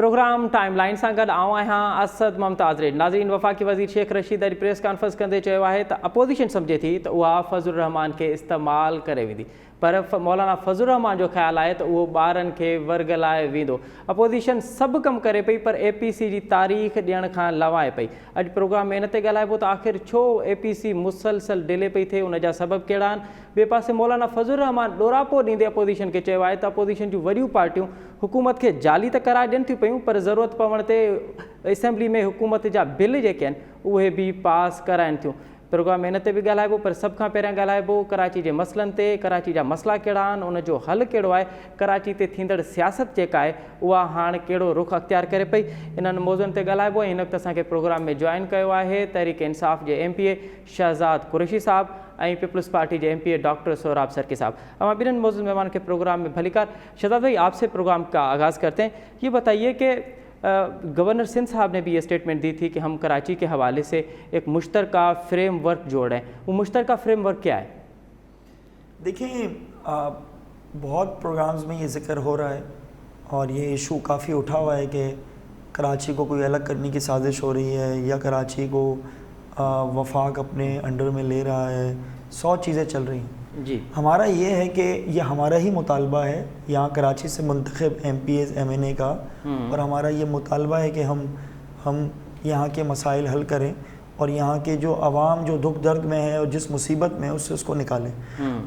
Programme time line सां गॾु आऊं आहियां असद मुमताज़ रेड। नाज़रीन, वफ़ाक़ी वज़ीर शेख रशीद अॼु प्रेस कॉन्फ्रेंस कंदे चयो आहे त अपोज़िशन सम्झे थी त उहा फज़लुर रहमान खे इस्तेमालु करे वेंदी, पर मौलाना फज़लुर रहमान जो ख़्यालु आहे त उहो ॿारनि खे वर्गलाए वेंदो। अपोज़िशन सभु कमु करे पई पर APC जी तारीख़ ॾियण खां लवाए पई। अॼु प्रोग्राम में इन ते ॻाल्हाइबो त आख़िर छो APC मुसलसल डिले पई थिए, उन जा सबब कहिड़ा आहिनि। ॿिए पासे मौलाना फज़लुर रहमान ॾोरापो ॾींदे अपोज़िशन खे चयो आहे त अपोज़िशन जूं वॾियूं पार्टियूं हुकूमत खे जाली त कराए ॾियनि थियूं पियूं, पर ज़रूरत पवण ते असेंबली में हुकूमत जा बिल जेके आहिनि उहे बि पास कराइनि थियूं। प्रोग्राम में इन ते बि ॻाल्हाइबो, पर सभ खां पहिरियां ॻाल्हाइबो कराची जे मसइलनि ते, कराची जा मसइला कहिड़ा आहिनि, उन जो हल कहिड़ो आहे, कराची ते थींदड़ सियासत जेका आहे उहा हाणे कहिड़ो रुख़ अख़्तियार करे पई, इन्हनि मौज़ुअनि ते ॻाल्हाइबो। ऐं हिन वक़्तु असांखे प्रोग्राम में जॉइन कयो आहे तहरीक इंसाफ़ जे MPA शहज़ाद कुरैशी साहब ऐं पीपल्स पार्टी के MPA डॉक्टर सोहराब सरकी साहब। हम अभी मौजूद मेहमान के प्रोग्राम में भलीकार। शहजाद भाई, आपसे प्रोग्राम का आगाज़ करते हैं। ये बताइए कि गवर्नर सिंध साहब ने भी ये स्टेटमेंट दी थी कि हम कराची के हवाले से एक मुश्तरका फ्रेम वर्क जोड़ रहे हैं, वो मुश्तरका फ्रेम वर्क क्या है? देखिए, बहुत प्रोग्राम्स में ये ज़िक्र हो रहा है और ये इशू काफ़ी उठा हुआ है कि कराची को कोई अलग करने की साजिश हो रही है या कराची को वफाक अपने अंडर में ले रहा है, 100 चीज़ें चल रही हैं जी। हमारा ये है कि ये हमारा ही मुतालबा है यहाँ कराची से मुंतखब MPAs MNA का, और हमारा ये मुतालबा है कि हम यहाँ के मसाइल हल करें और यहाँ के जो आवाम जो दुख दर्द में है और जिस मुसीबत में है उससे उसको निकालें।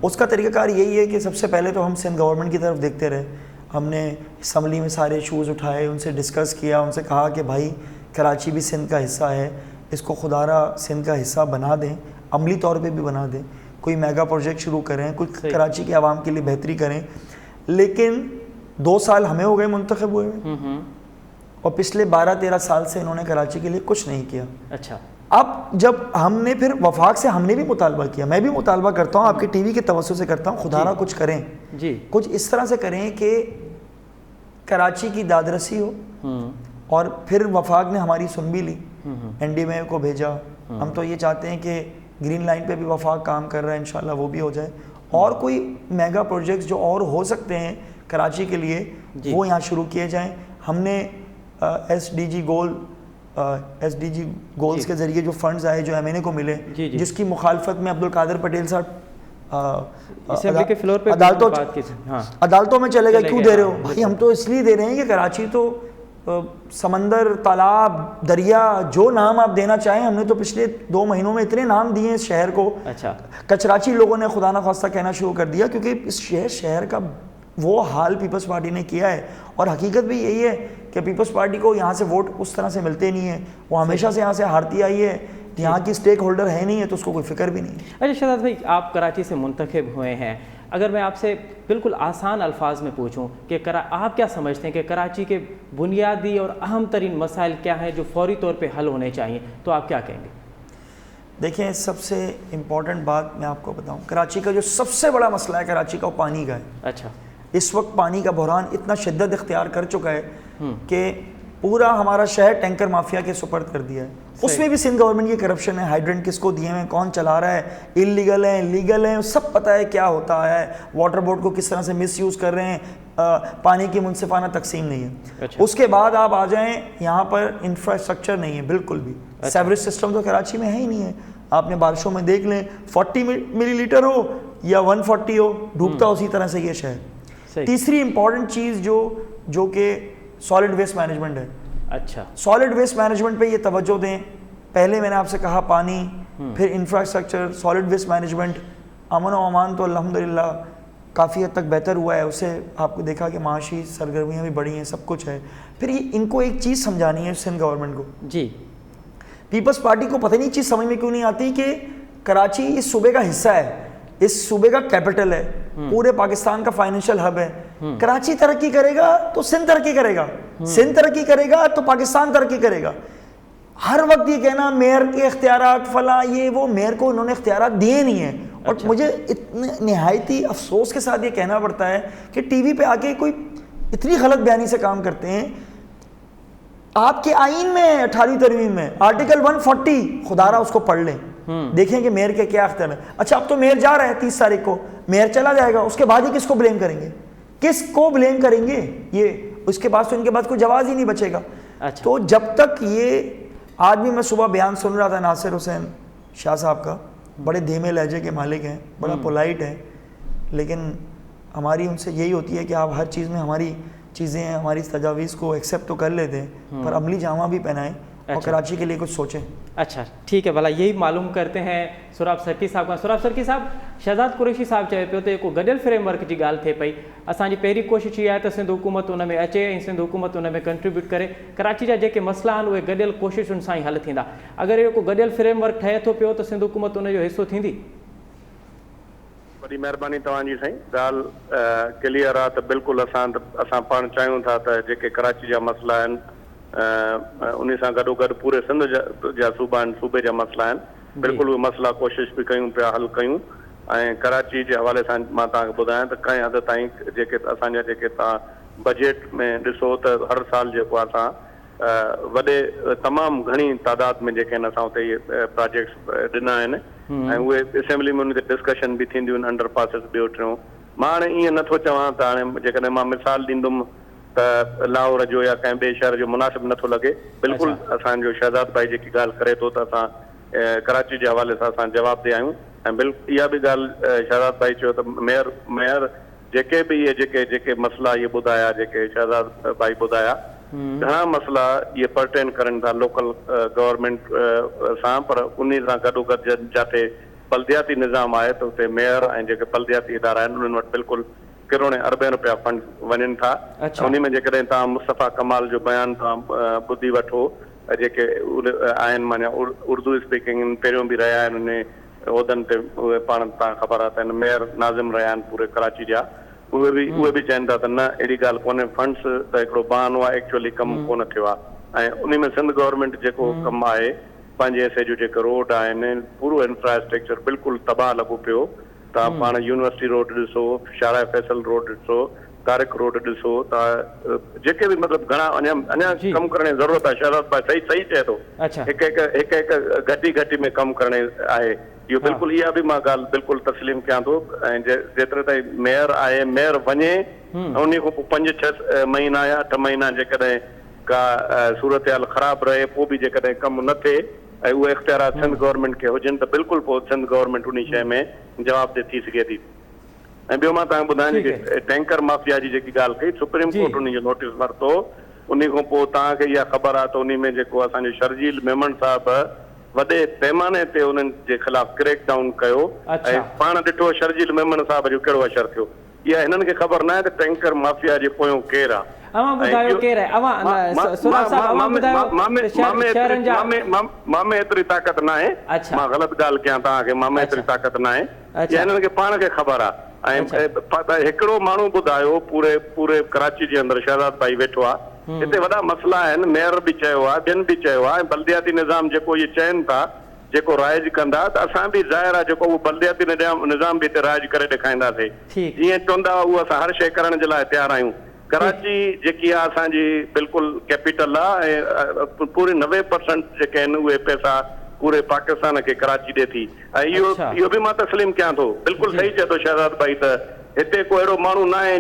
उसका तरीक़ाकार यही है कि सबसे पहले तो हम सिंध गवर्नमेंट की तरफ देखते रहे। हमने असम्बली में सारे इशूज़ उठाए, उनसे डिस्कस किया, उनसे कहा कि भाई कराची भी सिंध का हिस्सा है, इसको खुदारा सिंध का हिस्सा बना दें, अमली तौर पे भी बना दें, कोई मेगा प्रोजेक्ट शुरू करें, कुछ कराची के आवाम के लिए बेहतरी करें। लेकिन 2 साल हमें हो गए मुंतखब हुए और पिछले 12-13 साल से इन्होंने कराची के लिए कुछ नहीं किया। अच्छा, अब जब हमने फिर वफाक से हमने भी मुतालबा किया, मैं भी मुतालबा करता हूँ, आपके TV के तवज्जो से करता हूँ, खुदारा कुछ करें जी, कुछ इस तरह से करें कि कराची की दादरसी हो। और फिर वफाक ने हमारी सुन भी ली, NDMA को भेजा। हम तो ये चाहते हैं कि ग्रीन लाइन पे भी वफाक काम कर रहा है, इंशाल्लाह वो भी हो जाए, और कोई मेगा प्रोजेक्ट्स जो और हो सकते हैं कराची के लिए वो यहाँ शुरू किए जाएं। हमने SDG गोल्स के ज़रिए जो फंड्स आए जो MNA को मिले, जिसकी मुखालफत में अब्दुल कादिर पटेल साहब अदालतों में चले गए, क्यों दे रहे हो भाई? हम तो इसलिए दे रहे हैं कि कराची तो समंदर, तालाब, दरिया, जो नाम आप देना चाहें, हमने तो पिछले 2 महीनों में इतने नाम दिए हैं इस शहर को। अच्छा, कचराची लोगों ने खुदा ना खास्ता कहना शुरू कर दिया, क्योंकि इस शहर का वो हाल पीपल्स पार्टी ने किया है। और हकीकत भी यही है कि पीपल्स पार्टी को यहाँ से वोट उस तरह से मिलते नहीं है, वो हमेशा से यहाँ से हारती आई है, यहाँ की स्टेक होल्डर है नहीं है, तो उसको कोई फिक्र भी नहीं है। अच्छा शहजाद भाई, आप कराची से मुंतखब हुए हैं, अगर मैं आपसे बिल्कुल आसान अल्फाज में पूछूं कि आप क्या समझते हैं कि कराची के बुनियादी और अहम तरीन मसाइल क्या हैं जो फौरी तौर पे हल होने चाहिए, तो आप क्या कहेंगे? देखें, सबसे इम्पॉर्टेंट बात मैं आपको बताऊं, कराची का जो सबसे बड़ा मसला है कराची का, वो पानी का है। अच्छा, इस वक्त पानी का बहरान इतना शिद्दत इख्तियार कर चुका है कि पूरा हमारा शहर टैंकर माफिया के सुपर्द कर दिया है। उसमें भी सिंध गवर्नमेंट की करप्शन है, हाइड्रेंट किसको दिए हैं, कौन चला रहा है, इलीगल है, लीगल है, सब पता है क्या होता है, वाटर बोर्ड को किस तरह से मिसयूज़ कर रहे हैं, पानी की मुनसिफाना तकसीम नहीं है। अच्छा। उसके बाद आप आ जाएं, यहाँ पर इंफ्रास्ट्रक्चर नहीं है बिल्कुल भी। अच्छा। सेवरेज सिस्टम तो कराची में है ही नहीं है। आपने बारिशों में देख लें, 40 मिलीलीटर हो या 140 हो, डूबता उसी तरह से ये शहर। तीसरी इंपॉर्टेंट चीज़ जो कि सॉलिड वेस्ट मैनेजमेंट है। अच्छा, सॉलिड वेस्ट मैनेजमेंट पे ये तवज्जो दें। पहले मैंने आपसे कहा पानी, फिर इंफ्रास्ट्रक्चर, सॉलिड वेस्ट मैनेजमेंट। अमन और अमान तो अल्हम्दुलिल्लाह काफ़ी हद तक बेहतर हुआ है, उससे आपको देखा कि माशी सरगर्मियाँ भी बढ़ी हैं, सब कुछ है। फिर ये इनको एक चीज़ समझानी है सिंध गवर्नमेंट को जी। पीपल्स पार्टी को पता नहीं चीज़ समझ में क्यों नहीं आती कि कराची इस सूबे का हिस्सा है, इस सूबे का कैपिटल है, पूरे पाकिस्तान का फाइनेंशियल हब है। कराची तरक्की करेगा तो सिंध तरक्की करेगा, सिंध तरक्की करेगा तो पाकिस्तान तरक्की करेगा। हर वक्त ये कहना मेयर के इख्तियारात फला ये वो, मेयर को उन्होंने इख्तियारात दिए नहीं है। और मुझे इतने निहायती अफसोस के साथ ये कहना पड़ता है कि टीवी पे आके कोई इतनी गलत बयानी से काम करते हैं। आपके आइन में 18वीं तरमीम में आर्टिकल 140 खुदारा उसको पढ़ लें, देखें कि मेयर के क्या अख्तियार है। अच्छा, अब तो मेयर जा रहा है 30 तारीख को, मेयर चला जाएगा, उसके बाद ही किसको ब्लेम करेंगे? किसको ब्लेम करेंगे? ये اس کے بعد تو ان کے بعد کوئی جواز ہی نہیں بچے گا. تو جب تک یہ آج بھی میں صبح بیان سن رہا تھا ناصر حسین شاہ صاحب کا, بڑے دھیمے لہجے کے مالک ہیں, بڑا پولائٹ ہے, لیکن ہماری ان سے یہی ہوتی ہے کہ آپ ہر چیز میں ہماری چیزیں ہماری تجاویز کو ایکسیپٹ تو کر لیتے ہیں پر عملی جامہ بھی پہنائیں اور کراچی کے لیے کچھ سوچیں. اچھا ٹھیک ہے, بھلا یہی معلوم کرتے ہیں سراب سرکی صاحب کا. سراب سرکی صاحب, शहज़ाद कुरैशी साहब चए पियो त हिकु गॾियल फ्रेमवर्क जी ॻाल्हि थिए पई. असांजी पहिरीं कोशिशि इहा आहे त सिंध हुकूमत उन में अचे ऐं सिंध हुकूमत उन में कंट्रीब्यूट करे. कराची जा जेके मसइला आहिनि उहे गॾियल कोशिशुनि सां ई हल थींदा. अगरि इहो को गॾियल फ्रेमवर्क ठहे थो पियो त सिंध हुकूमत उन जो हिसो थींदी. वॾी महिरबानी तव्हांजी साईं. ॻाल्हि क्लियर आहे त बिल्कुलु असां पाण चाहियूं था त जेके कराची जा मसइला आहिनि उन सां गॾोगॾु पूरे सिंध जा सूबा आहिनि, सूबे जा मसइला आहिनि, बिल्कुलु उहे मसइला कोशिशि बि कयूं पिया हल कयूं. ऐं कराची जे हवाले सां मां तव्हांखे ॿुधायां त कंहिं हद ताईं जेके असांजा जेके तव्हां बजट में ॾिसो त हर साल जेको आहे असां वॾे तमामु घणी तादाद में जेके आहिनि असां उते इहे प्रोजेक्ट्स ॾिना आहिनि ऐं उहे असेंबली में उन ते डिस्कशन बि थींदियूं आहिनि, अंडर पासिस ॿियो टियों. मां हाणे ईअं नथो चवां त हाणे जेकॾहिं मां मिसाल ॾींदुमि त लाहौर जो या कंहिं ॿिए शहर जो मुनासिबु नथो लॻे. बिल्कुलु असांजो शहज़ाद भाई जेकी ॻाल्हि करे थो त असां कराची जे हवाले सां असां जवाबु ॾे आहियूं. ऐं बिल्कुलु इहा बि ॻाल्हि शहज़ाद भाई चयो त मेयर जेके बि इहे जेके मसइला इहे ॿुधाया, जेके शहज़ाद भाई ॿुधाया, घणा मसइला इहे पर्टेन करनि था लोकल गवर्नमेंट सां, पर उन सां गॾोगॾु जिते बल्दियाती निज़ाम आहे त उते मेयर ऐं जेके बल्दियाती इदारा आहिनि उन्हनि वटि बिल्कुलु करोड़े अरबे रुपया फंड वञनि था. उन में जेकॾहिं तव्हां मुस्तफ़ा कमाल जो बयानु तव्हां ॿुधी वठो, जेके आहिनि माना उर्दू स्पीकिंग पहिरियों बि रहिया आहिनि उन उहिदनि ते, उहे पाण तव्हां ख़बर आहे त मेयर नाज़िम रहिया आहिनि पूरे कराची जा, उहे बि चवनि था त न अहिड़ी ॻाल्हि कोन्हे, फंड्स त हिकिड़ो बहानो आहे, एक्चुअली कमु कोन थियो आहे. ऐं उन में सिंध गवर्नमेंट जेको कमु आहे पंहिंजे हिसे जो जेके रोड आहिनि, पूरो इंफ्रास्ट्रक्चर बिल्कुलु तबाह लॻो पियो. तव्हां पाण यूनिवर्सिटी रोड ॾिसो, शारा फैसल रोड ॾिसो, तारिक रोड ॾिसो, तव्हां जेके बि मतिलबु घणा अञा कमु करण जी ज़रूरत आहे. शहज़ाद भाई सही चए थो, हिकु घटी में कमु करण आहे. इहो बिल्कुलु इहा बि मां ॻाल्हि बिल्कुलु तस्लीम कयां थो. ऐं जेतिरे ताईं मेयर आहे, मेयर वञे उन खां पोइ 5-6 महीना या 8 महीना जेकॾहिं का सूरत हाल ख़राबु रहे पोइ बि जेकॾहिं कमु न थिए ऐं उहे इख़्तियारात सिंध गवर्नमेंट खे हुजनि त बिल्कुलु पोइ सिंध गवर्नमेंट उन शइ में जवाबु थी सघे थी. ऐं ॿियो मां तव्हांखे ॿुधायां कि टैंकर माफ़िया जी जेकी ॻाल्हि कई, सुप्रीम कोर्ट उन जो नोटिस वरितो. उन खां पोइ तव्हांखे इहा ख़बर आहे त उन में जेको असांजो शर्जील मेमन साहिबु वॾे पैमाने ते उन्हनि जे ख़िलाफ़ क्रैक डाउन कयो. ऐं पाण ॾिठो शर्जील मेमन साहिब जो कहिड़ो असरु थियो. इहा हिननि खे ख़बर न आहे त टैंकर माफ़िया जे पोयों केरु आहे. मां एतिरी ताक़त न आहे, मां ग़लति ॻाल्हि कयां तव्हांखे, मां एतिरी ताक़त न आहे, हिननि खे पाण खे ख़बर आहे. ऐं हिकिड़ो माण्हू ॿुधायो पूरे कराची जे अंदरि, शहज़ाद भाई वेठो आहे, हिते वॾा मसइला आहिनि, मेयर बि चयो आहे, ॿियनि बि चयो आहे. बल्दियाती निज़ाम जेको इहे चवनि था जेको राइज कंदा त असां बि ज़ाहिर आहे जेको उहो बल्दियाती निज़ाम बि हिते राइज करे ॾेखारींदासीं. जीअं चवंदा उहो असां हर शइ करण जे लाइ तयारु आहियूं. कराची जेकी आहे असांजी बिल्कुलु कैपिटल आहे ऐं पूरे 90% जेके आहिनि उहे पैसा पूरे पाकिस्तान खे कराची ॾिए थी. ऐं इहो बि मां तस्लीम कयां थो. बिल्कुलु सही चए थो शहज़ाद भाई त हिते को अहिड़ो माण्हू न आहे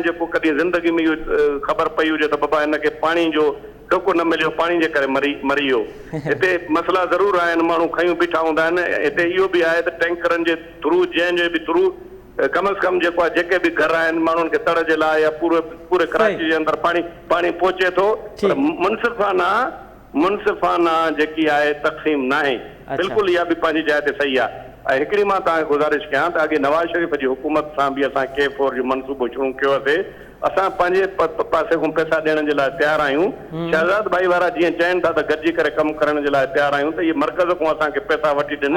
जेको कॾहिं ज़िंदगी में इहो ख़बर पई हुजे त बाबा हिनखे पाणी जो टोको न मिलियो, पाणी जे करे मरी वियो. हिते मसइला ज़रूरु आहिनि, माण्हू खयूं बीठा हूंदा आहिनि. हिते इहो बि आहे त टैंकरनि जे थ्रू, जंहिंजे बि थ्रू कम अज़ कम जेको आहे जेके बि घर आहिनि माण्हुनि खे तड़ जे लाइ या पूरे कराची जे अंदरि पाणी पहुचे थो. मुनसिफ़ाना जेकी आहे तक़सीम न आहे. बिल्कुलु इहा बि पंहिंजी जाइ ते सही आहे. ऐं हिकिड़ी मां तव्हांखे गुज़ारिश कयां त अॻे नवाज़ शरीफ़ जी हुकूमत सां बि असां K4 जो मनसूबो शुरू कयोसीं. असां पंहिंजे पासे खां पैसा ॾियण जे लाइ तयारु आहियूं. शहज़ाद भाई वारा जीअं चवनि था त गॾिजी करे कमु करण जे लाइ तयारु आहियूं, त इहे मर्कज़ खां असांखे पैसा वठी ॾिन.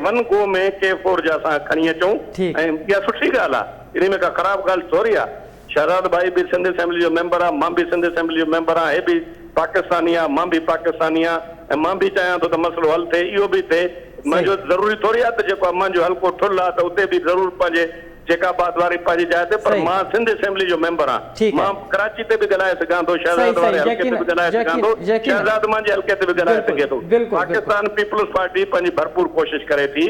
वन गो में K4 जा असां खणी अचूं. ऐं इहा सुठी ॻाल्हि आहे, इन में का ख़राबु ॻाल्हि थोरी आहे. शहज़ाद भाई बि सिंध असेंबली जो मेंबर आहे, मां बि सिंध असेंबली जो मेंबर आहियां. हे बि पाकिस्तानी आहे, मां बि पाकिस्तानी आहियां. ऐं मां बि चाहियां थो त मसइलो हल थिए, इहो बि थिए. मुंहिंजो ज़रूरी थोरी आहे त जेको आहे मुंहिंजो हल्को ठुल आहे त उते बि ज़रूरु पंहिंजे जेकाबाद वारी पंहिंजी जाइ ते, पर मां सिंध असेंबली जो मेंबर आहियां. मां कराची ते बि ॻाल्हाए सघां थो, शहज़ाद वारे हल्के ते बि ॻाल्हाए सघां थो, शहज़ाद मुंहिंजे हल्के ते बि ॻाल्हाए सघे थो. पाकिस्तान पीपल्स पार्टी पंहिंजी भरपूर कोशिशि करे थी.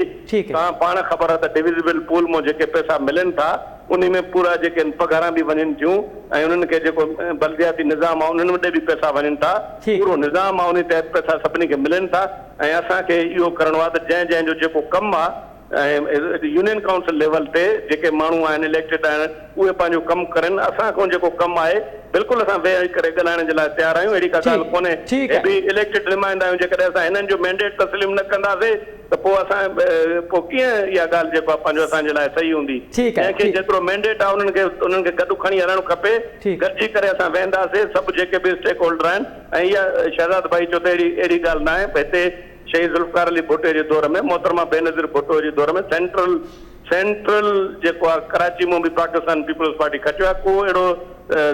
तव्हां पाण ख़बर आहे त डिविजिबल पूल मां जेके पैसा मिलनि था उन में पूरा जेके पघारां बि वञनि थियूं ऐं उन्हनि खे जेको बलदियाती निज़ाम आहे उन्हनि वटि बि पैसा वञनि था, पूरो निज़ाम आहे उन तहत पैसा सभिनी खे मिलनि था। ऐं असांखे इहो करिणो आहे त जंहिं जो जेको कमु आहे ऐं यूनियन काउंसिल लेवल ते जेके माण्हू आहिनि इलेक्टेड आहिनि उहे पंहिंजो कमु करनि। असांखां जेको कमु आहे बिल्कुलु असां वेही करे ॻाल्हाइण जे लाइ तयारु आहियूं, अहिड़ी का ॻाल्हि कोन्हे। हे बि इलेक्टेड नुमाइंदा आहियूं, जेकॾहिं असां हिननि जो मैंडेट तस्लीम न कंदासीं त पोइ असां पोइ कीअं इहा ॻाल्हि जेको आहे पंहिंजो असांजे लाइ सही हूंदी। जंहिंखे जेतिरो मैंडेट आहे उन्हनि खे गॾु खणी हलणु खपे, गॾिजी करे असां वेंदासीं सभु जेके बि स्टेक होल्डर आहिनि। ऐं इहा शहज़ाद भाई चयो त अहिड़ी ॻाल्हि न आहे, हिते शहीद ज़ुल्फ़िकार अली भुट्टो जे दौर में, मोहतरमा बेनज़ीर भुट्टो जे दौर में सेंट्रल जेको आहे कराची में बि पाकिस्तान पीपल्स पार्टी खटियो आहे, को अहिड़ो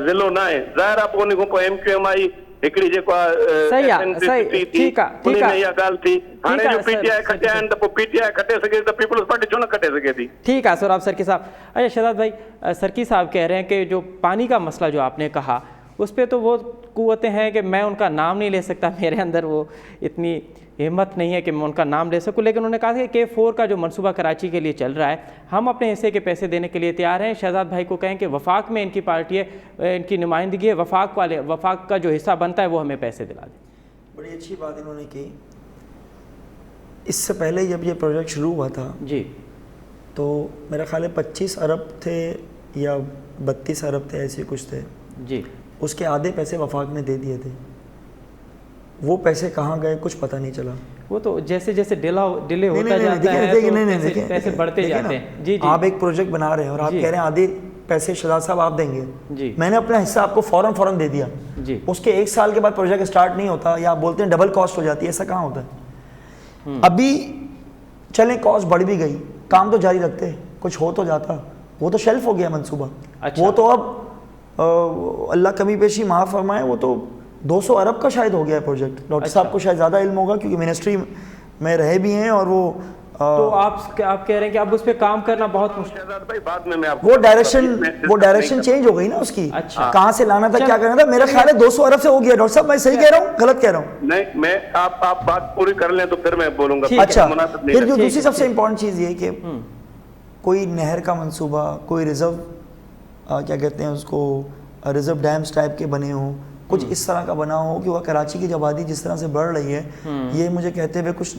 ज़िलो न आहे। ज़ाहिर आहे पोइ उन खां पोइ MQM आई, हिकिड़ी जेको आहे इहा ॻाल्हि थी। हाणे जो PTI खटिया आहिनि त पोइ PTI खटे सघे त पीपल्स पार्टी छो न खटे सघे थी। ठीक है सोराब सर्की साहब। अच्छा शहज़ाद भाई, सर्की साहब कह रहे हैं कि जो पानी का मसला जो आपने कहा उस पर तो वो कुव्वतें हैं कि मैं उनका नाम नहीं ले सकता, मेरे अंदर वो इतनी हिम्मत नहीं है कि मैं उनका नाम ले सकूं। लेकिन उन्होंने कहा कि K4 का जो मंसूबा कराची के लिए चल रहा है, हम अपने हिस्से के पैसे देने के लिए तैयार हैं। शहज़ाद भाई को कहें कि वफाक में इनकी पार्टी है, इनकी नुमाइंदगी है, वफाक का जो हिस्सा बनता है वो हमें पैसे दिला दें। बड़ी अच्छी बात इन्होंने की। इससे पहले जब ये प्रोजेक्ट शुरू हुआ था जी, तो मेरा ख्याल है 25 अरब थे या 32 अरब थे, ऐसे कुछ थे जी। उसके आधे पैसे वफाक ने दे दिए थे। वो पैसे कहाँ गए कुछ पता नहीं चला। वो तो जैसे जैसे डिले होता जाता है पैसे बढ़ते जाते हैं। जी जी, आप एक प्रोजेक्ट बना रहे हैं और आप कह रहे हैं आधे पैसे शहज़ाद साहब आप देंगे जी, मैंने अपना हिस्सा आपको फौरन दे दिया जी। उसके 1 साल के बाद प्रोजेक्ट स्टार्ट नहीं होता या आप बोलते हैं डबल कॉस्ट हो जाती है, ऐसा कहाँ होता है? अभी चलें कॉस्ट बढ़ भी गई, काम तो जारी रखते, कुछ हो तो जाता, वो तो शेल्फ हो गया मंसूबा। वो तो अब अल्लाह कमी पेशी माफ़ फरमाए, वो तो 200 अरब का शायद हो गया है प्रोजेक्ट। डॉक्टर साहब को शायद ज़्यादा इल्म होगा क्योंकि मिनिस्ट्री में रहे भी हैं और वो तो आप कह रहे हैं कि अब उस पर काम करना बहुत मुश्किल। बाद में मैं आपको वो डायरेक्शन चेंज हो गई ना उसकी। अच्छा, कहाँ से लाना था, क्या करना था, मेरा ख्याल है 200 अरब से हो गया। डॉक्टर साहब मैं सही कह रहा हूँ, गलत कह रहा हूँ? नहीं, मैं आप बात पूरी कर लें तो फिर मैं बोलूंगा। अच्छा, फिर जो दूसरी सबसे इम्पोर्टेंट चीज़ ये कि कोई नहर का मंसूबा, कोई रिजर्व क्या कहते हैं उसको, रिजर्व डैम्स टाइप के बने हों, कुछ इस तरह का बना हो कि वह कराची की आबादी जिस तरह से बढ़ रही है, ये मुझे कहते हुए कुछ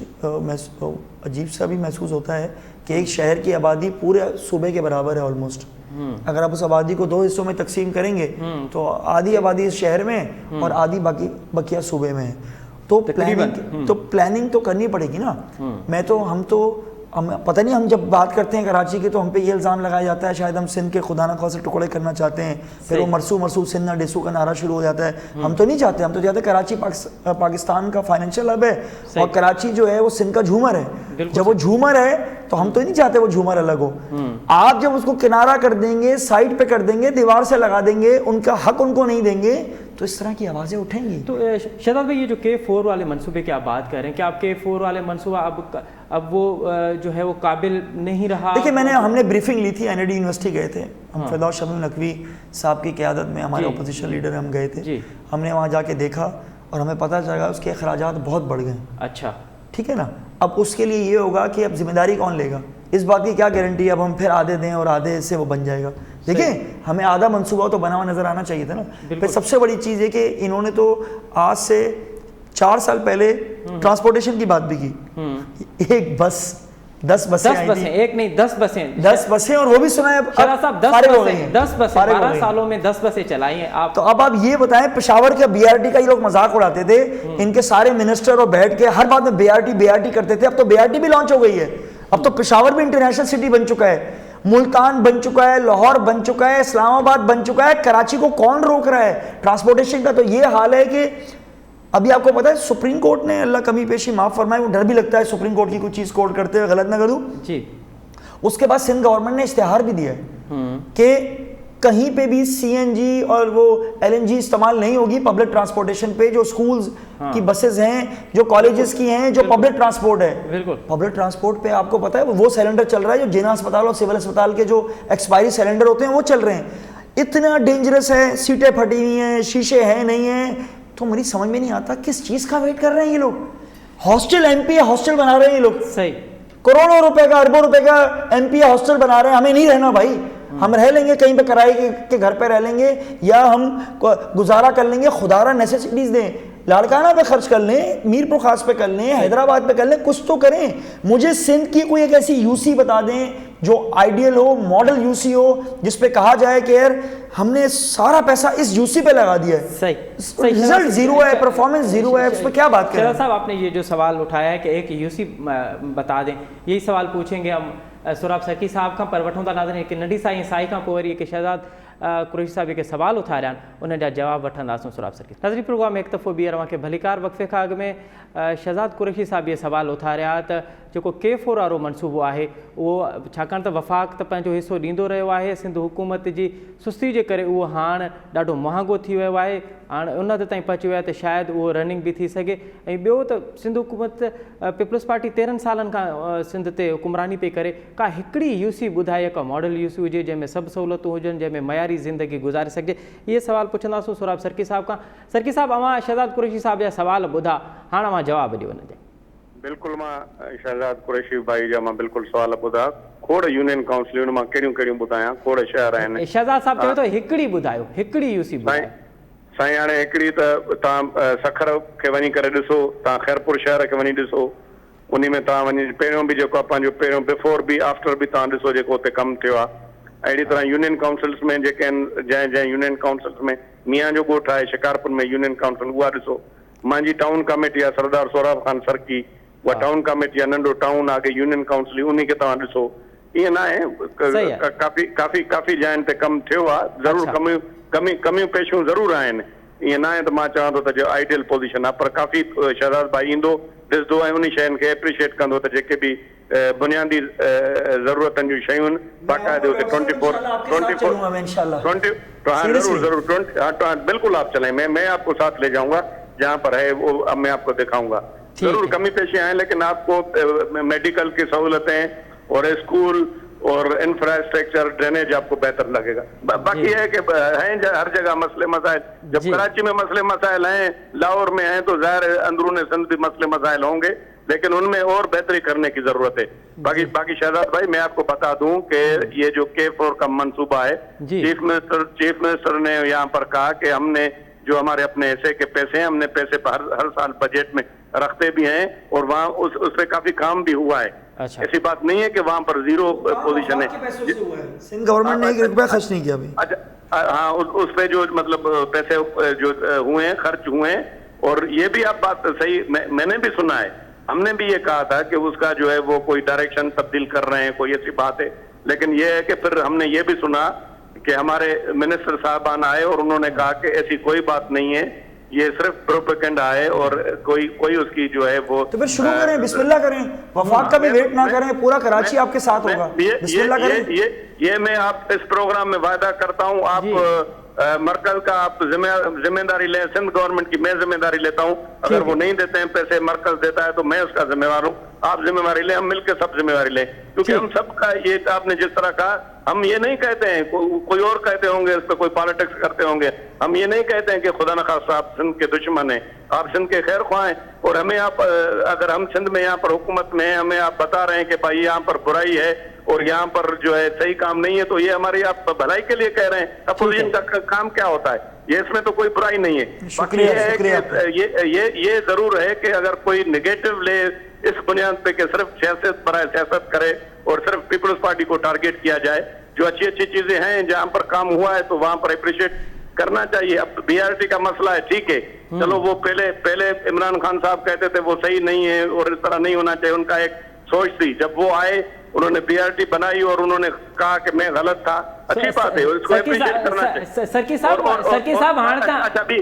अजीब सा भी महसूस होता है कि एक शहर की आबादी पूरे सूबे के बराबर है ऑलमोस्ट। अगर आप उस आबादी को 2 हिस्सों में तकसीम करेंगे तो आधी आबादी इस शहर में और आधी बकिया सूबे में है। तो प्लानिंग तो करनी पड़ेगी ना। हम पता नहीं, हम जब बात करते हैं कराची की तो हम पे ये इल्ज़ाम लगाया जाता है शायद हम सिंध के खुदा न खासा टुकड़े करना चाहते हैं, फिर वो मरसू सिंध ना डेसू का नारा शुरू हो जाता है। हम तो नहीं चाहते, हम तो चाहते हैं कराची पाकिस्तान का फाइनेंशियल हब है और कराची जो है वो सिंध का झूमर है। जब वो झूमर है तो हम तो नहीं चाहते वो झूमर अलग हो। आप जब उसको किनारा कर देंगे, साइड पे कर देंगे, दीवार से लगा देंगे, उनका हक उनको नहीं देंगे, तो इस तरह की आवाज़ें उठेंगी। तो शहज़ाद भाई, ये जो K4 वाले मंसूबे की आप बात कर रहे हैं, क्या आप K4 वाले मंसूबा अब वो जो है वो काबिल नहीं रहा? देखिए, हमने ब्रीफिंग ली थी, NID यूनिवर्सिटी गए थे हम, फिरदौस शमीम नकवी साहब की क़यादत में हमारे अपोजिशन लीडर हम गए थे। हमने वहाँ जाके देखा और हमें पता चला उसके अखराजात बहुत बढ़ गए। अच्छा, ठीक है ना। अब उसके लिए ये होगा कि अब जिम्मेदारी कौन लेगा, इस बात की क्या गारंटी है अब हम फिर आधे दें और आधे से वो बन जाएगा। देखिए, हमें आधा मंसूबा तो बना हुआ नजर आना चाहिए था ना। फिर सबसे बड़ी चीज़ है कि इन्होंने तो आज से 4 साल पहले ट्रांसपोर्टेशन की बात भी की। एक बस 10 बसें, एक नहीं 10 बसें, 10 बसें, और वो भी सुना है 10 बसें 12 सालों में 10 बसें चलाई हैं आप। तो अब आप ये बताएं, पेशावर के BRT का ये लोग मजाक उड़ाते थे, इनके सारे मिनिस्टर और बैठ के हर बात में BRT करते थे। अब तो BRT भी लॉन्च हो गई है, अब तो पेशावर भी इंटरनेशनल सिटी बन चुका है, मुल्तान बन चुका है, लाहौर बन चुका है, इस्लामाबाद बन चुका है। कराची को कौन रोक रहा है ट्रांसपोर्टेशन का? तो ये हाल है कि अभी आपको पता है सुप्रीम कोर्ट ने, अल्लाह कमी पेशी माफ फरमाए, वो डर भी लगता है सुप्रीम कोर्ट की कुछ चीज कोर्ट करते हुए गलत ना करूं जी। उसके बाद सिंध गवर्नमेंट ने इश्तिहार भी दिया है कि कहीं पे भी CNG और वो LNG इस्तेमाल नहीं होगी पब्लिक ट्रांसपोर्टेशन पे। जो स्कूल्स की बसेस हैं, जो कॉलेजेस की हैं, जो पब्लिक ट्रांसपोर्ट है, पब्लिक ट्रांसपोर्ट पे आपको पता है वो सिलेंडर चल रहा है जो जिना अस्पताल और सिविल अस्पताल के जो एक्सपायरी सिलेंडर होते हैं वो चल रहे हैं। इतना डेंजरस है, सीटें फटी हुई हैं, शीशे हैं नहीं हैं। तो मेरी समझ में नहीं आता किस चीज का वेट कर रहे हैं ये लोग। हॉस्टल MP हॉस्टल बना रहे हैं ये लोग, सही करोड़ों रुपए का, अरबों रुपए का MP हॉस्टल बना रहे हैं। हमें नहीं रहना भाई, ہم رہ لیں گے کہیں پہ کرائے کے گھر پہ رہ لیں گے یا ہم گزارا کر لیں گے, خدا را نیسیسٹیز دیں, لاڑکانہ پہ خرچ کر لیں, میر پور خاص پہ کر لیں, حیدرآباد پہ کر لیں, کچھ تو کریں. مجھے سندھ کی کوئی ایک ایسی یو سی بتا دیں جو آئیڈیل ہو, ماڈل یو سی ہو, جس پہ کہا جائے کہ یار ہم نے سارا پیسہ اس یو سی پہ لگا دیا ہے, صحیح, رزلٹ زیرو ہے, پرفارمنس زیرو ہے, اس پہ کیا بات کریں. شہزاد صاحب آپ نے یہ جو سوال اٹھایا ہے کہ ایک یو سی بتا دیں, یہی سوال پوچھیں گے ہم سوراب سرکی صاحب کا, پر وٹھوں था नाज़रीन हिकु नंढी साई खां पोइ वरी हिकु शहज़ाद कुरैशी साहिब के सवाल उथारिया आहिनि, उन जा जवाब वठंदासीं सुराब सरकी. नाज़रीन प्रोग्राम में हिकु दफ़ो ॿीहर तव्हांखे भलीकार वक़्फ़े खां अॻु में शहज़ाद कुरैशी साहिब इहे सवाल उथारिया त जेको K4 वारो मनसूबो आहे उहो छाकाणि त वफ़ाक़ त पंहिंजो हिसो ॾींदो रहियो आहे, सिंध हुकूमत जी सुस्ती जे करे उहो हाणे ॾाढो महांगो थी वियो आहे, हाणे उन हद ताईं पहुची वियो आहे त शायदि उहो रनिंग बि थी सघे. ऐं ॿियो त सिंध हुकूमत पीपल्स पार्टी 13 सालनि खां सिंध ते हुकुमरानी पई करे, का हिकिड़ी यू सी ॿुधाए, का मॉडल यू सी हुजे जंहिंमें सभु सहूलियतूं हुजनि, जंहिंमें मयारी ज़िंदगी गुज़ारे सघिजे. इहे सवाल पुछंदासीं सुराब सरकी साहिब खां. सरकी साहिब, अवां शहज़ाद कुरैशी साहिब जा सवाल ॿुधा, हाणे अवां जवाब ॾियो हुन जा. बिल्कुलु, मां शहज़ाद कुरैशी भाई जा मां बिल्कुलु सवाल ॿुधा. खोड़ यूनियन काउंसिल मां कहिड़ियूं कहिड़ियूं ॿुधायां, खोड़ शहर आहिनि. शहज़ाद साहिब चयो त हिकिड़ी ॿुधायो, हिकिड़ी यू सी ॿुधायो. साईं हाणे हिकिड़ी त तव्हां सखर खे वञी करे ॾिसो, तव्हां ख़ैरपुर शहर खे वञी ॾिसो, उन में तव्हां वञी पहिरियों बि जेको आहे पंहिंजो पहिरियों बिफोर बि आफ्टर बि तव्हां ॾिसो जेको हुते कमु थियो आहे. अहिड़ी तरह यूनियन काउंसिल्स में जेके आहिनि, जंहिं यूनियन काउंसिल्स में मियां जो ॻोठु आहे शिकारपुर में यूनियन काउंसिल, उहा ॾिसो. मुंहिंजी टाउन कमेटी आहे सरदार सोराब ख़ान सरकी, उहा टाउन कमेटी आहे, नंढो टाउन आहे यूनियन काउंसिल, उन खे तव्हां ॾिसो. ईअं न आहे, काफ़ी जाइनि ते कमु थियो आहे, ज़रूरु कमियूं पेशियूं ज़रूरु आहिनि. ईअं न आहे त मां चवां थो त जो आइडियल पोज़ीशन आहे, पर काफ़ी शहज़ाद भाई ईंदो ॾिसंदो ऐं उन शयुनि खे एप्रिशिएट कंदो त जेके बि बुनियादी ज़रूरतनि जूं शयूं आहिनि बाक़ाइदे उते 24 बिल्कुल आप चलें, मैं आपको साथ ले जाऊंगा, जहाँ पर है वो मैं आपको दिखाऊंगा. जरूर कमी पेशी हैं, लेकिन आपको मेडिकल की सहूलतें और स्कूल और इंफ्रास्ट्रक्चर ड्रेनेज आपको बेहतर लगेगा. बाकी है कि हैं हर जगह मसले मसाइल, जब कराची में मसले मसाइल हैं, लाहौर में हैं, तो ज़ाहिर अंदरून सिंध भी मसले मसाइल होंगे, लेकिन उनमें और बेहतरी करने की जरूरत है. बाकी शहज़ाद भाई मैं आपको बता दूं कि ये जो K4 का मंसूबा है, चीफ मिनिस्टर ने यहाँ पर कहा कि हमने जो हमारे अपने हिस्से के पैसे हैं, हमने पैसे हर साल बजट में रखते भी हैं और वहाँ उस पे काफी काम भी हुआ है. अच्छा. ऐसी बात नहीं है कि वहाँ पर जीरो पोजीशन है. सिंध गवर्नमेंट ने 1 रुपया खर्च नहीं किया अभी. अच्छा, हाँ, उस पे जो मतलब पैसे जो हुए हैं, खर्च हुए हैं. और ये भी आप बात सही, मैंने भी सुना है, हमने भी ये कहा था कि उसका जो है वो कोई डायरेक्शन तब्दील कर रहे हैं, कोई ऐसी बात है. लेकिन ये है कि फिर हमने ये भी सुना कि हमारे मिनिस्टर साहबान आए और उन्होंने कहा कि ऐसी कोई बात नहीं है, ये सिर्फ प्रोपेगेंडा है और कोई उसकी जो है वो. तो फिर शुरू करें, बिस्मिल्लाह करें, वफाक का भी वेट ना करें, पूरा कराची आपके साथ होगा. बिस्मिल्लाह करें. ये मैं आप इस प्रोग्राम में वायदा करता हूँ, आप मरकज का आप जिम्मेदारी लें, सिंध गवर्नमेंट की मैं जिम्मेदारी लेता हूँ. अगर वो नहीं देते हैं पैसे, मरकज देता है, तो मैं उसका जिम्मेवार हूँ. आप जिम्मेवारी लें, हम मिलकर सब जिम्मेवारी लें, क्योंकि हम सबका ये आपने जिस तरह कहा, हम ये नहीं कहते हैं, कोई और कहते होंगे, इस पर कोई पॉलिटिक्स करते होंगे. हम ये नहीं कहते हैं कि खुदा न खास्ता आप सिंध के दुश्मन हैं, आप सिंध के खैर ख्वाह हैं. और हमें आप अगर हम सिंध में यहाँ पर हुकूमत में हैं, हमें आप बता रहे हैं कि भाई यहाँ पर बुराई है और यहाँ पर जो है सही काम नहीं है, तो ये हमारी आप भलाई के लिए कह रहे हैं. अपोजिशन का काम क्या होता है, ये इसमें तो कोई बुराई नहीं है. बाकी ये है कि ये जरूर है कि अगर कोई निगेटिव ले इस बुनियाद पे कि सिर्फ सियासत करे और सिर्फ पीपल्स पार्टी को टारगेट किया जाए, जो अच्छी अच्छी चीजें हैं जहाँ पर काम हुआ है तो वहाँ पर अप्रिशिएट करना चाहिए. अब BRT का मसला है, ठीक है, चलो वो पहले इमरान खान साहब कहते थे वो सही नहीं है और इस तरह नहीं होना चाहिए, उनका एक सोच थी. जब वो आए, उन्होंने BRT बनाई और उन्होंने कहा कि मैं गलत था. अच्छी बात है, उसको अप्रिशिएट करना चाहिए. सरकी साहब हाणे अच्छा ॿी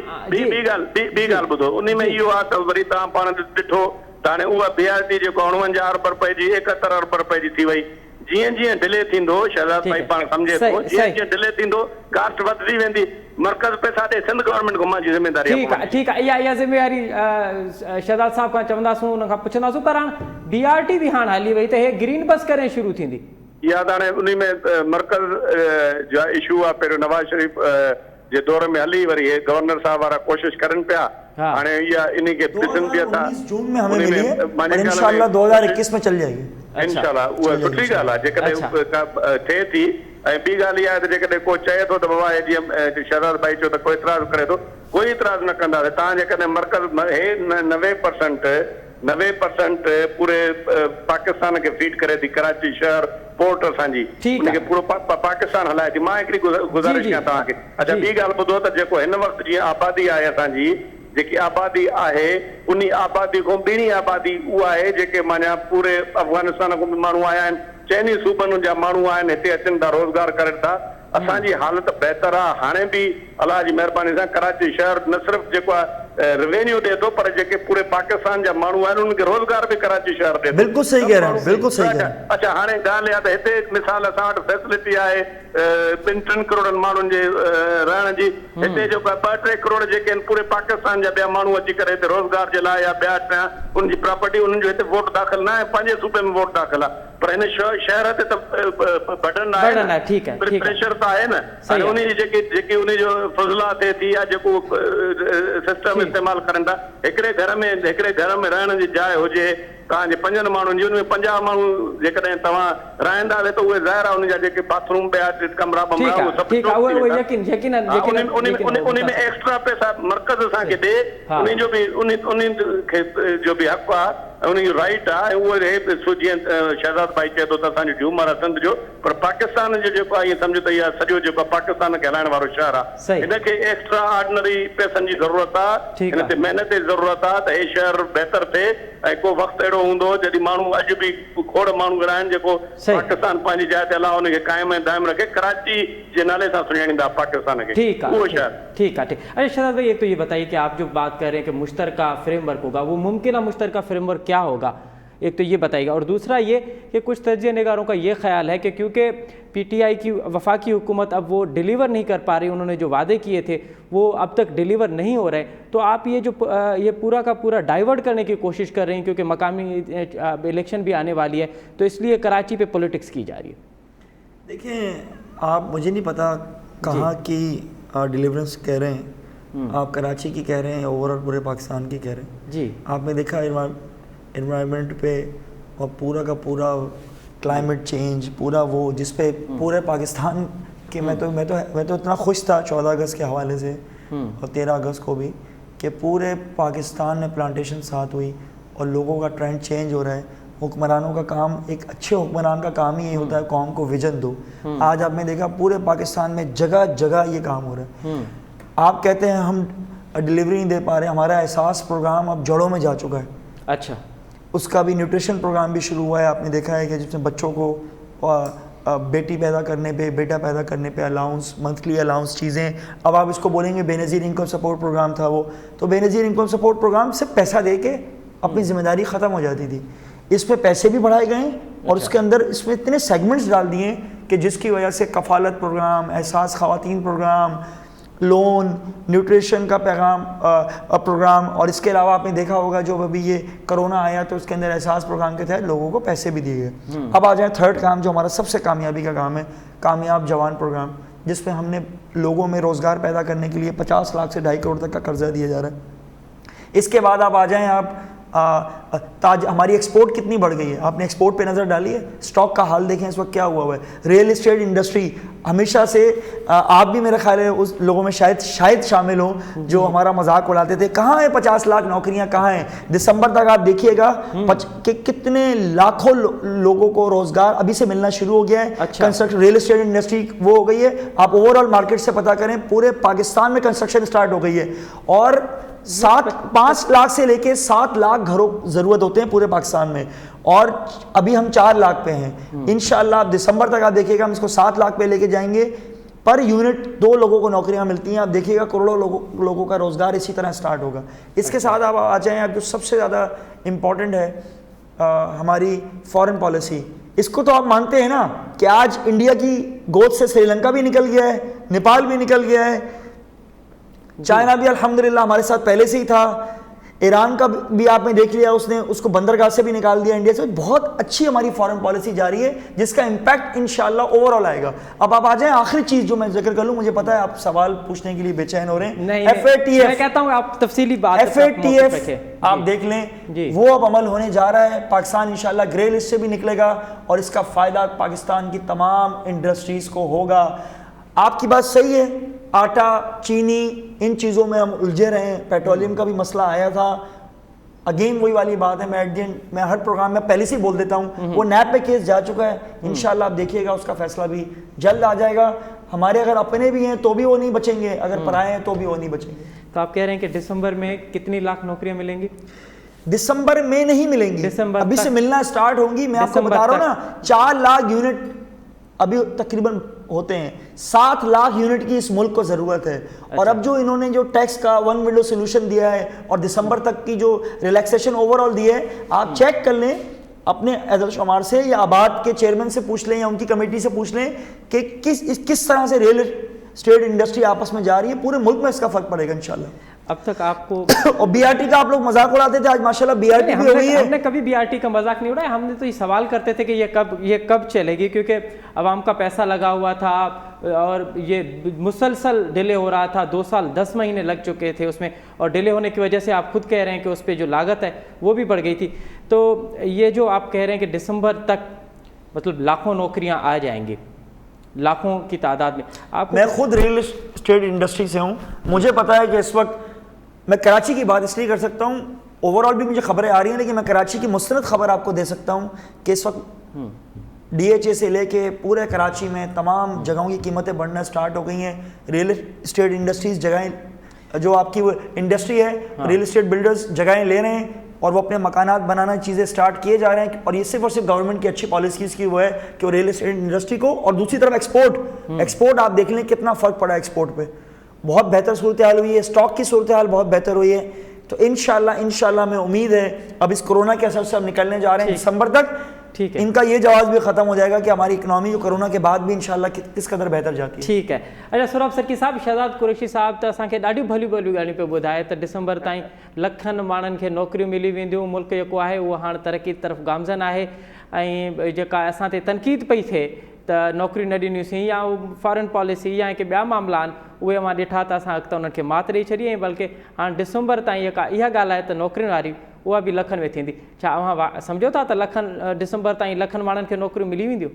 ॻाल्हि ॿुधो, उन में इहो आहे त वरी तव्हां पाण ॾिठो त हाणे उहा BRT जेको 49 अरब रुपए जी 71 अरब रुपए जी थी वई. जीअं जीअं डिले थींदो, शहज़ाद भाई पाण सम्झे थो, जीअं जीअं डिले थींदो कास्ट वधदी वेंदी. मरकज़ पैसा ॾे, सिंध गवर्नमेंट घुमा जी ज़िम्मेदारी. ठीकु आहे, इहा ज़िम्मेवारी शहज़ाद साहब खां चवंदासूं, उन खां पुछंदासूं. पर हाणे BRT बि हाणे हली वई त हे ग्रीन बस कॾहिं शुरू थींदी? इहा त हाणे उन में मरकज़ जा इशू आहे. पहिरियों नवाज़ शरीफ़ जे दौर में हली, वरी गवर्नर साहब वारा कोशिश करनि पिया. हाणे इहा इन खे ॾिसनि पिया था. जून में हमें मिली है, इंशाअल्लाह 2021 में चल जाएगी. इंशाअल्लाह उहा सुठी ॻाल्हि आहे. जेकॾहिं थिए थी ऐं ॿी ॻाल्हि इहा आहे त जेकॾहिं को चए थो त बाबा जीअं शहज़ाद भाई चयो त को इतराज़ करे थो, कोई इतराज़ न कंदासीं। तव्हां जेकॾहिं मर्कज़ हे 90% पूरे पाकिस्तान खे फीड करे थी, कराची शहर पोर्ट असांजी उनखे पूरो पाकिस्तान हलाए थी। मां हिकिड़ी गुज़ारिश कयां तव्हांखे। अच्छा, ॿी ॻाल्हि ॿुधो त जेको हिन वक़्तु जीअं आबादी आहे असांजी, जेकी आबादी आहे उन आबादी खां ॿीणी आबादी उहा आहे जेके माना पूरे अफ़गानिस्तान खां बि माण्हू आया आहिनि, चइनी सूबनि जा माण्हू आहिनि, हिते अचनि था, रोज़गार करनि था। असांजी हालत बहितर आहे। हाणे बि अलाह जी महिरबानी सां कराची शहर न सिर्फ़ु जेको आहे रेवेन्यू ॾे थो, पर जेके पूरे पाकिस्तान जा माण्हू आहिनि उन्हनि खे रोज़गार बि कराची शहर ॾे थो। बिल्कुलु सही कह रहे हैं, बिल्कुल सही कह रहे हैं। अच्छा, हाणे ॻाल्हि इहा त हिते मिसाल असां वटि फैसिलिटी आहे 2-3 करोड़नि माण्हुनि जे रहण जी। हिते जेको आहे 2-3 करोड़ जेके आहिनि पूरे पाकिस्तान जा ॿिया माण्हू अची करे हिते रोज़गार जे लाइ या ॿिया उनजी प्रॉपर्टी, उन्हनि जो हिते वोट दाख़िल न आहे, पंहिंजे सूबे में वोट दाख़िल आहे, पर हिन शहर ते त बर्डन आहे, प्रेशर त आहे न। हाणे उन जी जेकी उन जो फज़ला थिए थी या जेको सिस्टम इस्तेमालु करनि था, हिकिड़े घर में रहण जी जाइ हुजे तव्हांजे 5 माण्हुनि जी, उन में 50 माण्हू जेकॾहिं तव्हां रहंदा त उहे ज़ाहिर आहे उन जा जेके बाथरूम ॿिया कमरा बमरा उहे सभु उन में एक्स्ट्रा पैसा मर्कज़ असांखे ॾे, उन जो बि हक़ आहे, उन जो राइट आहे। उहो जीअं शहज़ाद भाई चए थो त असांजो ड्यूमर आहे सिंध जो, पर पाकिस्तान जो जेको आहे ईअं सम्झो त इहा सॼो जेको आहे पाकिस्तान खे हलाइण वारो शहर आहे। हिनखे एक्स्ट्रा ऑर्डिनरी पैसनि जी ज़रूरत आहे, हिन ते महिनत जी ज़रूरत आहे त हे शहर बहितर थिए। ऐं को वक़्तु अहिड़ो हूंदो जॾहिं माण्हू अॼु बि खोड़ माण्हू आहिनि जेको पाकिस्तान पंहिंजी जाइ ते अलाह हुनखे क़ाइम ऐं दाइम रखे, कराची जे नाले सां सुञाणींदा पाकिस्तान खे। ठीक है। अरे शहज़ाद भाई, एक तो ये बताइए कि आप जो बात कर रहे हैं कि मुश्तरका फ्रेमवर्क होगा, वो मुमकिन मुश्तरका फ्रेमवर्क क्या होगा, एक तो ये बताइएगा। और दूसरा ये कि कुछ तज्ज़िया निगारों का ये ख्याल है कि क्योंकि PTI की वफाकी हुकूमत अब वो डिलीवर नहीं कर पा रही, उन्होंने जो वादे किए थे वो अब तक डिलीवर नहीं हो रहे, तो आप ये पूरा का पूरा डाइवर्ट करने की कोशिश कर रहे हैं क्योंकि मकामी इलेक्शन भी आने वाली है, तो इसलिए कराची पे पॉलिटिक्स की जा रही है। देखें, आप मुझे नहीं पता कहाँ की डिलीवरेंस कह रहे हैं, आप कराची की कह रहे हैं, ओवरऑल पूरे पाकिस्तान की कह रहे हैं जी। आपने देखा एनवायरनमेंट पे और पूरा का पूरा क्लाइमेट चेंज, पूरा वो जिस पे पूरे पाकिस्तान के मैं तो इतना खुश था 14 अगस्त के हवाले से और 13 अगस्त को भी, कि पूरे पाकिस्तान में प्लांटेशन साथ हुई और लोगों का ट्रेंड चेंज हो रहा है। हुक्मरानों का काम, एक अच्छे हुक्मरान का काम ही ये होता है कौम को विजन दो। आज आपने देखा पूरे पाकिस्तान में जगह जगह ये काम हो रहा है। आप कहते हैं हम डिलीवरी नहीं दे पा रहे, हमारा एहसास प्रोग्राम अब जड़ों में जा चुका है। अच्छा, उसका भी न्यूट्रिशन प्रोग्राम भी शुरू हुआ है। आपने देखा है कि जिसमें बच्चों को बेटी पैदा करने पे, बेटा पैदा करने पे अलाउंस, मंथली अलाउंस चीज़ें, अब आप इसको बोलेंगे बेनज़ीर इनकम सपोर्ट प्रोग्राम था वो, तो बेनज़ीर इनकम सपोर्ट प्रोग्राम सिर्फ पैसा दे के अपनी ज़िम्मेदारी ख़त्म हो जाती थी। इसमें पैसे भी बढ़ाए गए और उसके अंदर इसमें इतने सेगमेंट्स डाल दिए कि जिसकी वजह से कफ़ालत प्रोग्राम, एहसास ख़वातीन प्रोग्राम, लोन, न्यूट्रिशन का पैगाम प्रोग्राम, और इसके अलावा आपने देखा होगा जो अभी ये कोरोना आया तो उसके अंदर एहसास प्रोग्राम के तहत लोगों को पैसे भी दिए गए। अब आ जाए थर्ड काम जो हमारा सबसे कामयाबी का काम है, कामयाब जवान प्रोग्राम, जिसमें हमने लोगों में रोज़गार पैदा करने के लिए 50 लाख से 2.5 करोड़ तक का कर्जा दिया जा रहा है। इसके बाद आप आ जाएँ आप हमारी एक्सपोर्ट कितनी बढ़ गई है, आपने एक्सपोर्ट पे नज़र डाली है, स्टॉक का हाल देखें इस वक्त क्या हुआ है। रियल एस्टेट इंडस्ट्री हमेशा से आप भी मेरा ख्याल है उस लोगों में शायद शामिल हो जो हमारा मजाक उड़ाते थे, कहाँ है 50 लाख नौकरियां कहाँ हैं। दिसंबर तक आप देखिएगा कि कितने लाखों लोगों को रोजगार अभी से मिलना शुरू हो गया है। कंस्ट्रक्शन, रियल एस्टेट इंडस्ट्री वो हो गई है। आप ओवरऑल मार्केट से पता करें, पूरे पाकिस्तान में कंस्ट्रक्शन स्टार्ट हो गई है और 5 लाख से लेके 7 लाख घरों ज़रूरत होते हैं पूरे पाकिस्तान में, और अभी हम 4 लाख पे हैं। इंशाअल्लाह आप दिसंबर तक आप देखिएगा हम इसको 7 लाख पे लेके जाएंगे। पर यूनिट 2 लोगों को नौकरियां मिलती हैं, आप देखिएगा करोड़ों लोगों का रोज़गार इसी तरह स्टार्ट होगा। इसके साथ आप आ जाएँ, आप जो सबसे ज़्यादा इम्पॉर्टेंट है हमारी फॉरेन पॉलिसी, इसको तो आप मानते हैं ना कि आज इंडिया की गोद से श्रीलंका भी निकल गया है, नेपाल भी निकल गया है, चाइना भी अल्हम्दुलिल्लाह हमारे साथ पहले से ही था। ایران کا بھی آپ نے دیکھ لیا, اس نے اس کو بندرگاہ سے بھی نکال دیا انڈیا سے. بہت اچھی ہماری فارن پالیسی جاری ہے جس کا امپیکٹ انشاءاللہ اوور آل آئے گا. اب آپ آ جائیں آخری چیز جو میں ذکر کر لوں, مجھے پتا ہے آپ سوال پوچھنے کے لیے بے چین ہو رہے ہیں. میں کہتا ہوں آپ تفصیلی بات FATF آپ دیکھ لیں, وہ اب عمل ہونے جا رہا ہے. پاکستان انشاءاللہ گرے لسٹ سے بھی نکلے گا اور اس کا فائدہ پاکستان کی تمام انڈسٹریز کو ہوگا. آپ کی بات صحیح ہے, آٹا, چینی, ان چیزوں میں ہم الجھے رہے ہیں. پیٹرولیم کا بھی مسئلہ آیا تھا. اگین وہی والی بات ہے, میں ہر پروگرام میں پہلے سے بول دیتا ہوں, وہ نیب پہ کیس جا چکا ہے. انشاءاللہ آپ دیکھیے گا اس کا فیصلہ بھی جلد آ جائے گا. ہمارے اگر اپنے بھی ہیں تو بھی وہ نہیں بچیں گے, اگر پرائے ہیں تو بھی وہ نہیں بچیں گے. تو آپ کہہ رہے ہیں کہ دسمبر میں کتنی لاکھ نوکریاں ملیں گی؟ دسمبر میں نہیں ملیں گی, ابھی سے ملنا سٹارٹ ہوں گی. میں آپ کو بتا رہا ہوں نا, 4 لاکھ یونٹ ابھی تقریباً ہوتے ہیں. 7 لاکھ یونٹ کی اس ملک کو ضرورت ہے. اور اب جو انہوں نے جو ٹیکس کا 1 ونڈو سولوشن دیا ہے اور دسمبر تک کی جو ریلیکسیشن اوور آل دی ہے, آپ چیک کر لیں اپنے عدل شمار سے یا آباد کے چیئرمین سے پوچھ لیں یا ان کی کمیٹی سے پوچھ لیں کہ کس طرح سے ریئل اسٹیٹ انڈسٹری آپس میں جا رہی ہے. پورے ملک میں اس کا فرق پڑے گا انشاءاللہ. اب تک آپ کو اور BRT کا آپ لوگ مذاق اڑاتے تھے, آج ماشاءاللہ BRT بھی ہوئی ہے. ہم نے کبھی BRT کا مذاق نہیں اڑایا. ہم نے تو یہ سوال کرتے تھے کہ یہ کب چلے گی, کیونکہ عوام کا پیسہ لگا ہوا تھا اور یہ مسلسل ڈیلے ہو رہا تھا. 2 سال 10 مہینے لگ چکے تھے اس میں, اور ڈیلے ہونے کی وجہ سے آپ خود کہہ رہے ہیں کہ اس پہ جو لاگت ہے وہ بھی بڑھ گئی تھی. تو یہ جو آپ کہہ رہے ہیں کہ دسمبر تک مطلب لاکھوں نوکریاں آ جائیں گی, لاکھوں کی تعداد میں. میں خود ریئل اسٹیٹ انڈسٹری سے ہوں, مجھے پتا ہے کہ اس وقت میں کراچی کی بات اس لیے کر سکتا ہوں, اوور آل بھی مجھے خبریں آ رہی ہیں, لیکن میں کراچی کی مستند خبر آپ کو دے سکتا ہوں کہ اس وقت DHA سے لے کے پورے کراچی میں تمام جگہوں کی قیمتیں بڑھنا سٹارٹ ہو گئی ہیں. ریئل اسٹیٹ انڈسٹریز جگہیں, جو آپ کی وہ انڈسٹری ہے, ریئل اسٹیٹ بلڈرز جگہیں لے رہے ہیں اور وہ اپنے مکانات بنانا چیزیں سٹارٹ کیے جا رہے ہیں. اور یہ صرف اور صرف گورنمنٹ کی اچھی پالیسیز کی وہ ہے کہ وہ ریئل اسٹیٹ انڈسٹری کو, اور دوسری طرف ایکسپورٹ آپ دیکھ لیں کتنا فرق پڑا ہے ایکسپورٹ پہ. بہت بہتر صورتحال ہوئی ہے, اسٹاک کی صورتحال بہت بہتر ہوئی ہے. تو انشاءاللہ میں امید ہے اب اس کورونا کے اثر سے ہم نکلنے جا رہے ہیں دسمبر تک. ٹھیک ہے, ان کا یہ جواز بھی ختم ہو جائے گا کہ ہماری اکنامی جو کورونا کے بعد بھی انشاءاللہ کس قدر بہتر جاتی ہے. ٹھیک ہے. اچھا سوراب سرکی صاحب, شہزاد قریشی صاحب تو اساں ॾाढियूं भलियूं ॻाल्हियूं पियो ॿुधाए त दिसंबर ताईं लखनि माण्हुनि खे नौकरियूं मिली वेंदियूं. मुल्क जेको आहे उहो हाणे तरक़ी तरफ़ गामज़न आहे. ऐं जेका असां ते तनक़ीद पई थिए त नौकरियूं न ॾिनियूंसीं या फॉरेन पॉलिसी या के ॿिया मामला आहिनि, उहे मां ॾिठा त असां अॻिते उन्हनि खे मात ॾेई छॾी. ऐं बल्कि हाणे दिसंबर ताईं जेका इहा ॻाल्हि आहे त नौकरियुनि वारी उहा बि लखनि में थींदी. छा अव्हां सम्झो था त लखनि दिसंबर ताईं लखनि माण्हुनि खे नौकरियूं मिली वेंदियूं?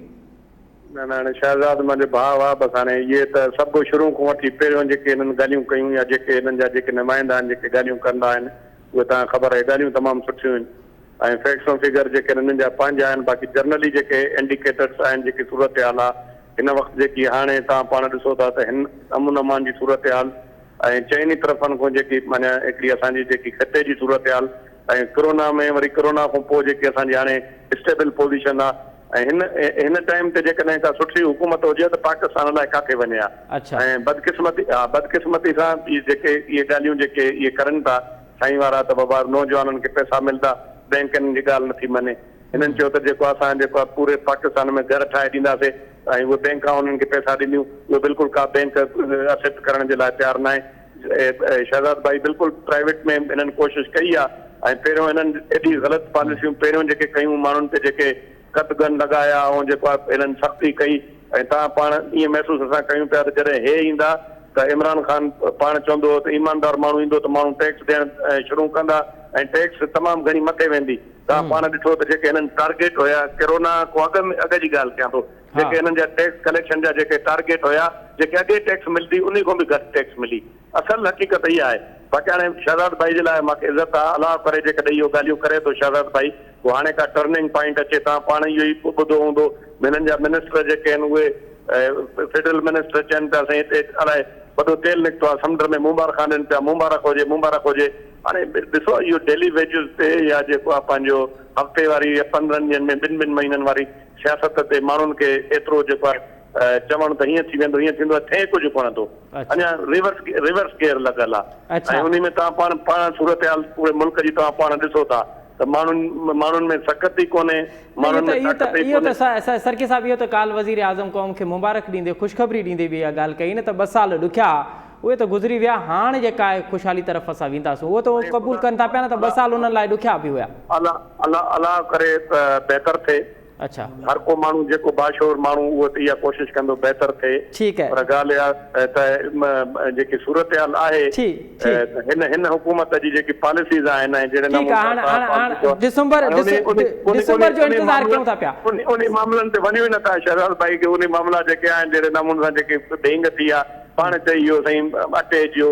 न न हाणे शहज़ाद मुंहिंजो भाउ आहे, बसि हाणे इहे त सभु शुरू खां वठी पहिरियों जेके हिननि ॻाल्हियूं कयूं या जेके हिननि जा जेके नुमाइंदा आहिनि जेके ॻाल्हियूं कंदा आहिनि, उहे तव्हां ख़बर आहे ॻाल्हियूं तमामु सुठियूं आहिनि. ऐं फैक्ट्स ऐं फिगर जेके हिननि जा पंहिंजा आहिनि, बाक़ी जर्नली जेके इंडिकेटर्स आहिनि, जेकी सूरत हाल आहे हिन वक़्तु जेकी हाणे तव्हां पाण ॾिसो था त हिन अमन अमान जी सूरत हाल ऐं चइनी तरफ़नि खां जेकी माना हिकिड़ी असांजी जेकी ख़ते जी सूरत हाल ऐं कोरोना में वरी कोरोना खां पोइ जेकी असांजी हाणे स्टेबल पोज़ीशन आहे. ऐं हिन टाइम ते जेकॾहिं का सुठी हुकूमत हुजे त पाकिस्तान लाइ काथे वञे हा. ऐं बदकिस्मती सां जेके इहे ॻाल्हियूं जेके इहे करनि था साईं वारा त बाबा नौजवाननि खे पैसा मिलंदा, बैंकनि जी ॻाल्हि नथी मञे. हिननि चयो त जेको असां जेको आहे पूरे पाकिस्तान में घर ठाहे ॾींदासीं ऐं उहे बैंकां उन्हनि खे पैसा ॾिनियूं, उहे बिल्कुलु का बैंक एक्सेप्ट करण जे लाइ तयारु न आहे. शहज़ाद भाई बिल्कुलु प्राइवेट में हिननि कोशिशि कई आहे. ऐं पहिरियों हिननि एॾी ग़लति पॉलिसियूं पहिरियों जेके कयूं, माण्हुनि ते जेके कतगन लॻाया ऐं जेको आहे हिननि सख़्ती कई. ऐं तव्हां पाण ईअं महसूसु असां कयूं पिया त जॾहिं हे ईंदा त इमरान ख़ान पाण चवंदो हो त ईमानदार माण्हू ईंदो त माण्हू टैक्स ॾियणु शुरू कंदा ऐं टैक्स तमामु घणी मथे वेंदी. तव्हां पाण ॾिठो त जेके हिननि टारगेट हुया कोरोना खां अॻु जी ॻाल्हि कयां थो, जेके हिननि जा टैक्स कलेक्शन जा जेके टारगेट हुया, जेके अॻे टैक्स मिलंदी उन खां बि घटि टैक्स मिली. असल हक़ीक़त इहा आहे. बाक़ी हाणे शहज़ाद भाई जे लाइ मूंखे इज़त आहे, अलाह करे जेकॾहिं इहो ॻाल्हियूं करे थो शहज़ाद भाई, पोइ हाणे का टर्निंग पॉइंट अचे. तव्हां पाण इहो ई ॿुधो हूंदो, हिननि जा मिनिस्टर जेके आहिनि उहे फेडरल मिनिस्टर चवनि पिया साईं हिते अलाए वॾो तेल निकितो आहे समुंड में, मुबारक ॾियनि पिया, मुबारक हुजे मुबारक हुजे. हाणे ॾिसो इहो डेली वेजिस ते या जेको आहे पंहिंजो हफ़्ते वारी या 15 ॾींहंनि में 2 महीननि वारी सियासत ते माण्हुनि खे एतिरो जेको आहे चवणु त हीअं थी वेंदो हीअं थींदो आहे, थिए कुझु कोन थो. अञा रिवर्स गेयर लॻल आहे. ऐं उन में तव्हां पाण सूरत हाल पूरे मुल्क जी तव्हां पाण ॾिसो था त माण्हुनि में सख़्ती कोन्हे. इहो त सरकी साहिब, इहो त काल वज़ीर आज़म क़ौम खे मुबारक ॾींदे ख़ुशख़बरी ॾींदे बि इहा ॻाल्हि कई न त 2 साल ॾुखिया उहे त गुज़री विया, हाणे जेका आहे ख़ुशहाली तरफ़ असां वेंदासीं, उहो त उहो क़बूल कनि था पिया न त 2 साल उन्हनि लाइ ॾुखिया बि हुया। अलाह करे बहितर थिए। अच्छा, हर को माण्हू जेको बाशोर माण्हू उहो त इहा कोशिशि कंदो बहितर थिए। ठीकु है, पर ॻाल्हि इहा त जेकी सूरत हाल आहे हिन हुकूमत जी जेकी पॉलिसीज़ आहिनि ऐं जहिड़े ठीकु आहे, हाणे दिसंबर जो इंतज़ारु कयूं था पिया, उन मामलनि ते वञूं ई नथा शहज़ाद भाई के उन मामला जेके आहिनि जहिड़े नमूने सां जेके ढेंग थी आहे, पाण चई वियो साईं अटे जो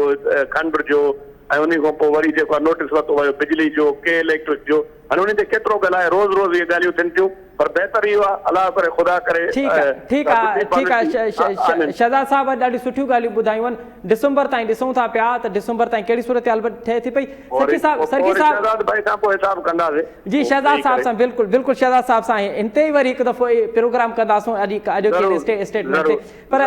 खंड जो ऐं उन खां पोइ वरी जेको आहे नोटिस वरितो वियो बिजली जो के इलेक्ट्रिक जो, हाणे उन ते केतिरो ॻाल्हाए रोज़ रोज़ इहे ॻाल्हियूं थियनि थियूं, पर बहितर इहो आहे अलाह करे ख़ुदा करे। ठीकु आहे शहज़ाद साहब ॾाढी सुठियूं ॻाल्हियूं ॿुधायूं आहिनि। दिसंबर ताईं ॾिसूं था पिया त दिसंबर ताईं कहिड़ी सूरत हाल ठहे थी पई। सरकी साहब भाई सां पोइ हिसाब कंदासीं। जी शहज़ाद साहब सां बिल्कुलु शहज़ाद साहब सां हिन ते ई वरी हिकु दफ़ो प्रोग्राम कंदासूं अॼु स्टेटमेंट ते। पर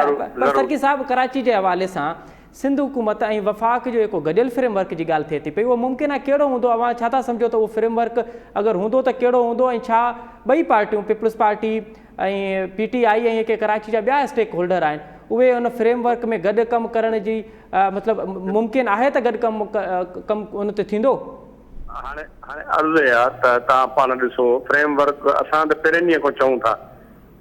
सरकी साहब कराची जे हवाले सां सिंध हुकूमत ऐं वफ़ाक़ जो जेको गॾियल फ्रेमवर्क जी ॻाल्हि थिए थी पई, उहो मुमकिन आहे कहिड़ो हूंदो? अवां छा था सम्झो त उहो फ्रेमवर्क अगरि हूंदो त कहिड़ो हूंदो, ऐं छा ॿई पार्टियूं पीपल्स पार्टी ऐं PTI ऐं जेके कराची जा ॿिया स्टेक होल्डर आहिनि उहे उन फ्रेमवर्क में गॾु कमु करण जी मतिलबु मुमकिन आहे त गॾु कमु उन ते थींदो? हाणे अर्ज़ु आहे त तव्हां पाण ॾिसो फ्रेमवर्क असां त पहिरें ॾींहं खां चऊं था,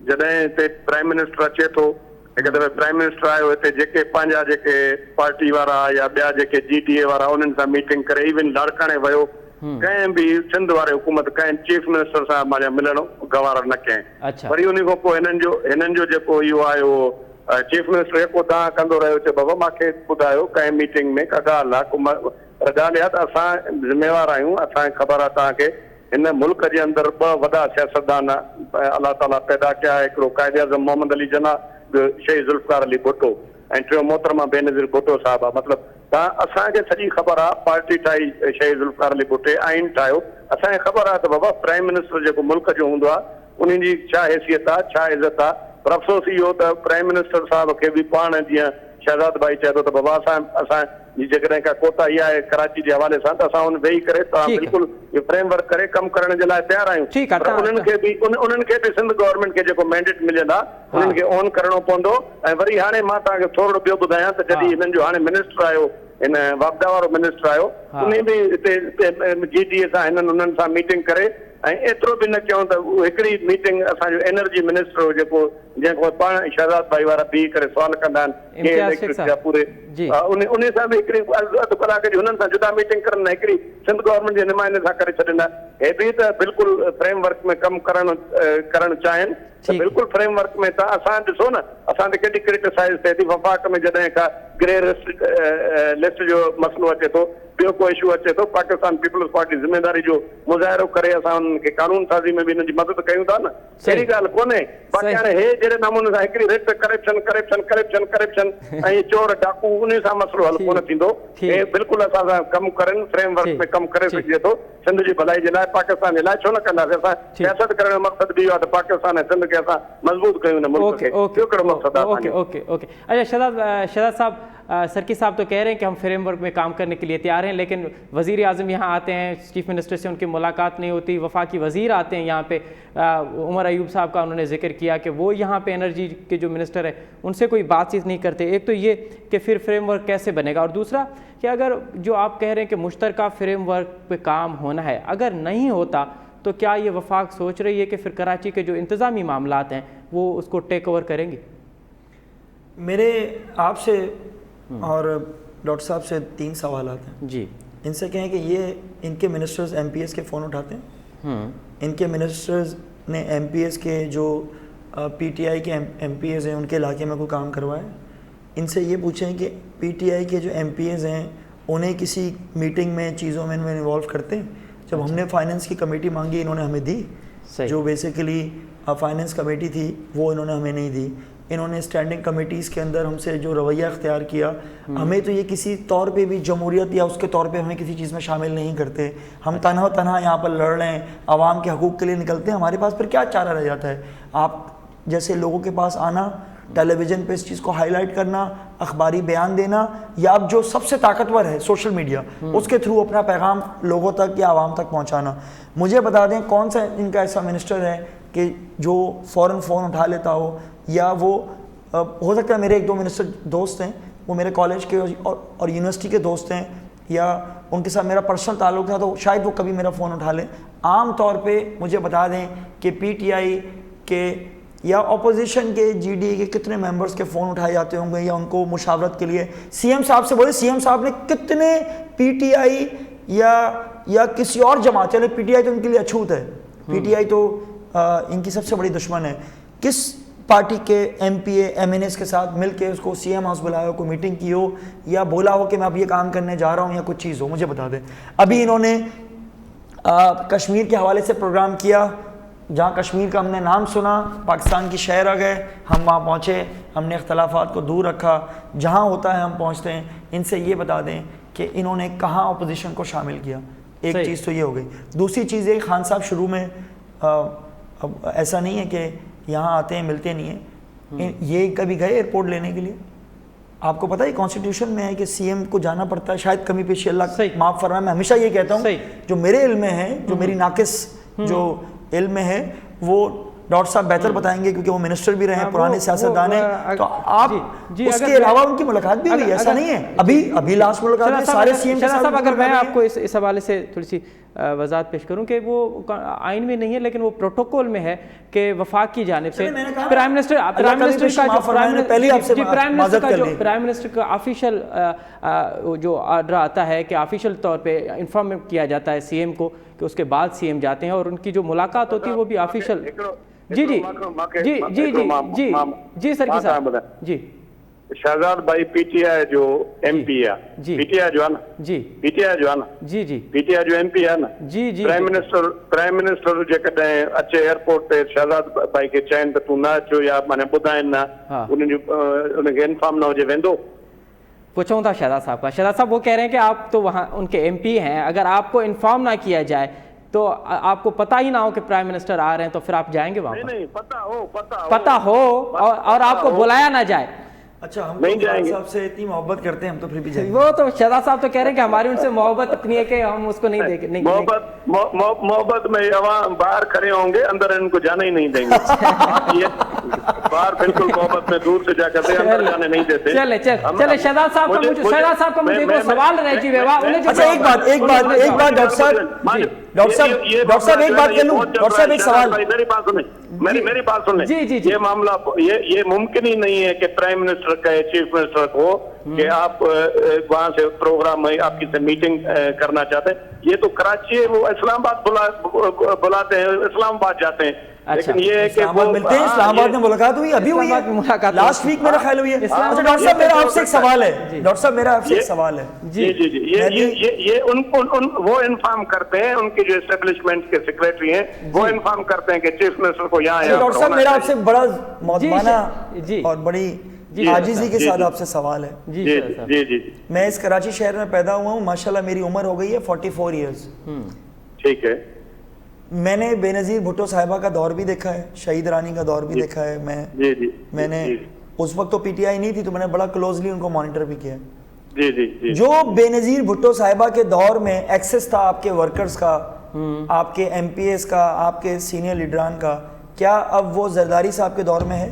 जॾहिं हिते प्राइम मिनिस्टर अचे थो, हिकु दफ़े प्राइम मिनिस्टर आयो हिते जेके पंहिंजा जेके पार्टी वारा या ॿिया जेके GTA वारा उन्हनि सां मीटिंग करे इवन लाड़काणे वियो, कंहिं बि सिंध वारे हुकूमत कंहिं चीफ मिनिस्टर सां मां मिलणु गवार न कयईं। वरी उन खां पोइ हिननि जो जेको इहो आहे उहो चीफ मिनिस्टर जेको तव्हां कंदो रहियो, चए बाबा मूंखे ॿुधायो कंहिं मीटिंग में का ॻाल्हि आहे, पर ॻाल्हि इहा त असां ज़िम्मेवार आहियूं, असांखे ख़बर आहे तव्हांखे हिन मुल्क जे अंदरि 2 वॾा सियासतदान अलाह ताला पैदा कया, हिकिड़ो कायदे आज़म मोहम्मद अली जिन्ना, शहीद ज़ुल्फ़िकार अली भुट्टो ऐं टियों मोहतरमा बेनज़ीर भुट्टो साहिबु आहे। मतिलबु असांखे सॼी ख़बर आहे, पार्टी ठाही शहीद ज़ुल्फ़िकार अली भुट्टे, आइन ठाहियो, असांखे ख़बर आहे त बाबा प्राइम मिनिस्टर जेको मुल्क जो हूंदो आहे उन जी छा हैसियत आहे, छा इज़त आहे। पर अफ़सोस इहो त प्राइम मिनिस्टर साहिब खे बि पाण जीअं शहज़ाद भाई चए थो त बाबा असांजी जेकॾहिं का कोताही आहे कराची जे हवाले सां त असां हुन वेही करे तव्हां बिल्कुलु इहो फ्रेमवर्क करे कमु करण जे लाइ तयारु आहियूं। उन्हनि खे बि सिंध गवर्नमेंट खे जेको मैंडेट मिलियल आहे उन्हनि खे ऑन करणो पवंदो। ऐं वरी हाणे मां तव्हांखे थोरो ॿियो ॿुधायां त जॾहिं हिननि जो हाणे मिनिस्टर आयो, हिन वापदा वारो मिनिस्टर आयो, उन बि हिते GTA सां उन्हनि सां मीटिंग करे ऐं एतिरो बि न कयूं त हिकिड़ी मीटिंग असांजो एनर्जी मिनिस्टर हो जेको जंहिंखां पाण शहज़ाद भाई वारा बीह करे सुवाल कंदा आहिनि पूरे उन सां बि हिकिड़ी अधु कलाक जी हुननि सां जुदा मीटिंग करनि, हिकिड़ी सिंध गवर्नमेंट जे नुमाइंदे सां करे छॾींदा। हे बि त बिल्कुलु फ्रेमवर्क में कमु करणु चाहिनि त बिल्कुलु फ्रेमवर्क में तव्हां असां ॾिसो न, असां त केॾी क्रिटिसाइज़ थिए थी वफ़ाक़ में जॾहिं का ग्रे लिस्ट जो मसइलो अचे थो, ॿियो को इशू अचे थो, पाकिस्तान पीपल्स पार्टी ज़िम्मेदारी जो मुज़ाहिरो करे असां उन्हनि खे कानून साज़ी में बि हिननि जी मदद कयूं था न, अहिड़ी ॻाल्हि कोन्हे। बाक़ी हाणे हे जहिड़े नमूने सां हिकिड़ी रिट करप्शन ऐं चोर डाकू उन सां मसइलो हल कोन थींदो। हे बिल्कुलु असां सां कमु करनि, फ्रेमवर्क में कमु करे सघिजे थो सिंध जी भलाई जे लाइ, पाकिस्तान जे लाइ छो न कंदासीं? असां सियासत करण जो मक़सदु बि इहो आहे त पाकिस्तान ऐं सिंध खे असां मज़बूत कयूं न मुल्क खे, ॿियो कहिड़ो मक़सदु आहे? ओके। अच्छा शहज़ाद साहब, सरकी साहब तो कह रहे हैं कि हम फ्रेमवर्क में काम करने के लिए तैयार हैं, लेकिन वज़ीर आज़म यहाँ आते हैं, चीफ मिनिस्टर से उनकी मुलाकात नहीं होती, वफाकी वज़ीर आते हैं यहाँ पे, उमर अयूब साहब का उन्होंने जिक्र किया कि वो यहाँ पे एनर्जी के जो मिनिस्टर है उनसे कोई बातचीत नहीं करते। एक तो ये कि फिर फ्रेमवर्क कैसे बनेगा, और दूसरा कि अगर जो आप कह रहे हैं कि मुश्तरका फ्रेमवर्क पे काम होना है, अगर नहीं होता तो क्या ये वफाक सोच रही है कि फिर कराची के जो इंतज़ामी मामलात हैं वो उसको टेक ओवर करेंगे? मेरे आपसे और डॉक्टर साहब से 3 सवाल हैं जी। इनसे कहें कि ये इनके मिनिस्टर्स MPs के फ़ोन उठाते हैं, इनके मिनिस्टर्स ने MPs के जो PTI के MPs हैं उनके इलाके में कोई काम करवाए। इनसे ये पूछें कि PTI के जो MPs हैं उन्हें किसी मीटिंग में चीज़ों में इन्वॉल्व करते हैं। जब हमने फाइनेंस की कमेटी मांगी इन्होंने हमें दी, जो बेसिकली फाइनेंस कमेटी थी वो इन्होंने हमें नहीं दी। इन्होंने स्टैंडिंग कमेटीज़ के अंदर हमसे जो रवैया अख्तियार किया, हमें तो ये किसी तौर पे भी जमहूरियत या उसके तौर पे हमें किसी चीज़ में शामिल नहीं करते। हम तनहा यहाँ पर लड़ रहे हैं, आवाम के हकूक़ के लिए निकलते हैं, हमारे पास फिर क्या चारा रह जाता है? आप जैसे लोगों के पास आना, टेलीविज़न पे इस चीज़ को हाईलाइट करना, अखबारी बयान देना, या अब जो सबसे ताकतवर है सोशल मीडिया, उसके थ्रू अपना पैगाम लोगों तक या आवाम तक पहुँचाना। मुझे बता दें कौन सा इनका ऐसा मिनिस्टर है कि जो फ़ौरन फ़ोन उठा लेता हो, या वो हो सकता है मेरे 1-2 मिनिस्टर दोस्त हैं وہ میرے کالج کے اور یونیورسٹی کے دوست ہیں یا ان کے ساتھ میرا پرسنل تعلق تھا تو شاید وہ کبھی میرا فون اٹھا لیں. عام طور پہ مجھے بتا دیں کہ پی ٹی آئی کے یا اپوزیشن کے جی ڈی اے کے کتنے ممبرز کے فون اٹھائے جاتے ہوں گے یا ان کو مشاورت کے لیے سی ایم صاحب سے بولے سی ایم صاحب نے کتنے پی ٹی آئی یا کسی اور جماعت, چلے پی ٹی آئی تو ان کے لیے اچھوت ہے, پی ٹی آئی تو ان کی سب سے بڑی دشمن ہے, کس پارٹی کے M P A M N S کے ساتھ مل کے اس کو سی ایم ہاؤس بلایا ہو, کوئی میٹنگ کی ہو یا بولا ہو کہ میں اب یہ کام کرنے جا رہا ہوں یا کچھ چیز ہو, مجھے بتا دیں. ابھی انہوں نے کشمیر کے حوالے سے پروگرام کیا, جہاں کشمیر کا ہم نے نام سنا, پاکستان کی شہر آ گئے, ہم وہاں پہنچے, ہم نے اختلافات کو دور رکھا, جہاں ہوتا ہے ہم پہنچتے ہیں. ان سے یہ بتا دیں کہ انہوں نے کہاں اپوزیشن کو شامل کیا. ایک چیز تو یہ ہو گئی. دوسری چیز ہے خان صاحب شروع میں ایسا نہیں ہے کہ یہاں آتے ہیں ملتے نہیں ہیں, یہ کبھی گئے ایئرپورٹ لینے کے لیے؟ آپ کو پتہ ہے کانسٹیٹیوشن میں ہے کہ سی ایم کو جانا پڑتا ہے, شاید کمی پیشی اللہ معاف فرمائے. میں ہمیشہ یہ کہتا ہوں جو میرے علم میں ہے, جو میری ناقص جو علم میں ہے وہ ڈاکٹر صاحب بہتر بتائیں گے کیونکہ وہ منسٹر بھی رہے ہیں, پرانے سیاستدان ہیں. تو آپ اس کے علاوہ ان کی ملاقات بھی ہوئی, ایسا نہیں ہے ابھی لاسٹ ملاقات میں سارے سی ایم کے ساتھ. اگر میں آپ کو اس حوالے سے تھوڑی سی وضاحت پیش کروں کہ وہ آئین میں نہیں ہے لیکن وہ پروٹوکول میں ہے کہ وفاق کی جانب سے پرائم منسٹر کا آفیشیل جو آرڈر آتا ہے کہ آفیشیل طور پہ انفارم کیا جاتا ہے سی ایم کو کہ اس کے بعد سی ایم جاتے ہیں اور ان کی جو ملاقات ہوتی ہے وہ بھی آفیشیل. جی جی جی جی جی جی جی سر جی شہزاد بھائی پی ٹی آئی جو ایم پی ہے, پی ٹی آئی جو ہے نا, جی پی ٹی آئی جو ہے نا, جی جی پی ٹی آئی جو ایم پی ہے نا, جی جی پرائم منسٹر جيڪڏهن اچي ایئرپورٹ تے شہزاد بھائی کے چين ته تون نہ اچو یا مانے ٻڌائن نہ, ان کے انفارم نہ ہوجي ويندو. پوچھوں تھا شہزاد صاحب کا. شہزاد صاحب وہ کہہ رہے ہیں کہ آپ تو وہاں ان کے ایم پی ہیں, اگر آپ کو انفارم نہ کیا جائے تو آپ کو پتہ ہی نہ ہو کہ پرائم منسٹر آ رہے ہیں تو پھر آپ جائیں گے وہاں پر؟ نہیں پتہ ہو اور آپ کو بلایا نہ جائے. اچھا ہم شہزاد صاحب سے اتنی محبت کرتے ہیں, ہم تو پھر بھی جائیں گے. وہ تو شہزاد صاحب تو کہہ رہے ہیں کہ ہماری ان سے محبت اتنی ہے کہ ہم اس کو نہیں دیں گے. محبت میں عوام باہر کھڑے ہوں گے, اندر ان کو جانے ہی نہیں دیں گے. باہر بالکل محبت میں دور سے جا کر اندر جانے نہیں دیتے. چلے شہزاد صاحب کا مجھے وہ سوال رہ جی ویوا. اچھا ایک بات ڈاکٹر صاحب ایک بات کر لوں. ڈاکٹر صاحب ایک سوال, میری بات سن لیں. یہ معاملہ یہ ممکن ہی نہیں ہے کہ پرائم منسٹر کہے چیف منسٹر کو کہ آپ وہاں سے پروگرام میں آپ کی سے میٹنگ کرنا چاہتے ہیں. یہ تو کراچی ہے, وہ اسلام آباد بلاتے ہیں, اسلام آباد جاتے ہیں. لیکن یہ ہے کہ وہ ملتے ہیں, اسلام آباد میں ملاقات ہوئی, ابھی ہوئی ہے لاسٹ ویک میرا خیال ہوئی ہے. اچھا ڈاکٹر صاحب میرا آپ سے ایک سوال ہے, ڈاکٹر صاحب میرا آپ سے ایک سوال ہے. جی جی جی یہ وہ انفارم کرتے ہیں, ان کی جو اسٹیبلشمنٹ کے سیکریٹری ہیں وہ انفارم کرتے ہیں کہ چیف منسٹر کو یہاں. ڈاکٹر صاحب میرا آپ سے بڑا معدمانہ اور بڑی عاجزی کے ساتھ آپ سے سوال ہے. جی جی جی میں اس کراچی شہر میں پیدا ہوا ہوں, ماشاءاللہ میری عمر ہو گئی ہے 44 ایئرز. ٹھیک ہے. میں نے بے نظیر بھٹو صاحبہ کا دور بھی دیکھا ہے, شہید رانی کا دور بھی دیکھا ہے. میں نے اس وقت تو پی ٹی آئی نہیں تھی تو میں نے بڑا کلوزلی ان کو مانیٹر بھی کیا ہے. جی جی جو بے نظیر بھٹو صاحبہ کے دور میں ایکسس تھا آپ کے ورکرز کا, آپ کے ایم پی ایس کا, آپ کے سینئر لیڈران کا, کیا اب وہ زرداری صاحب کے دور میں ہے؟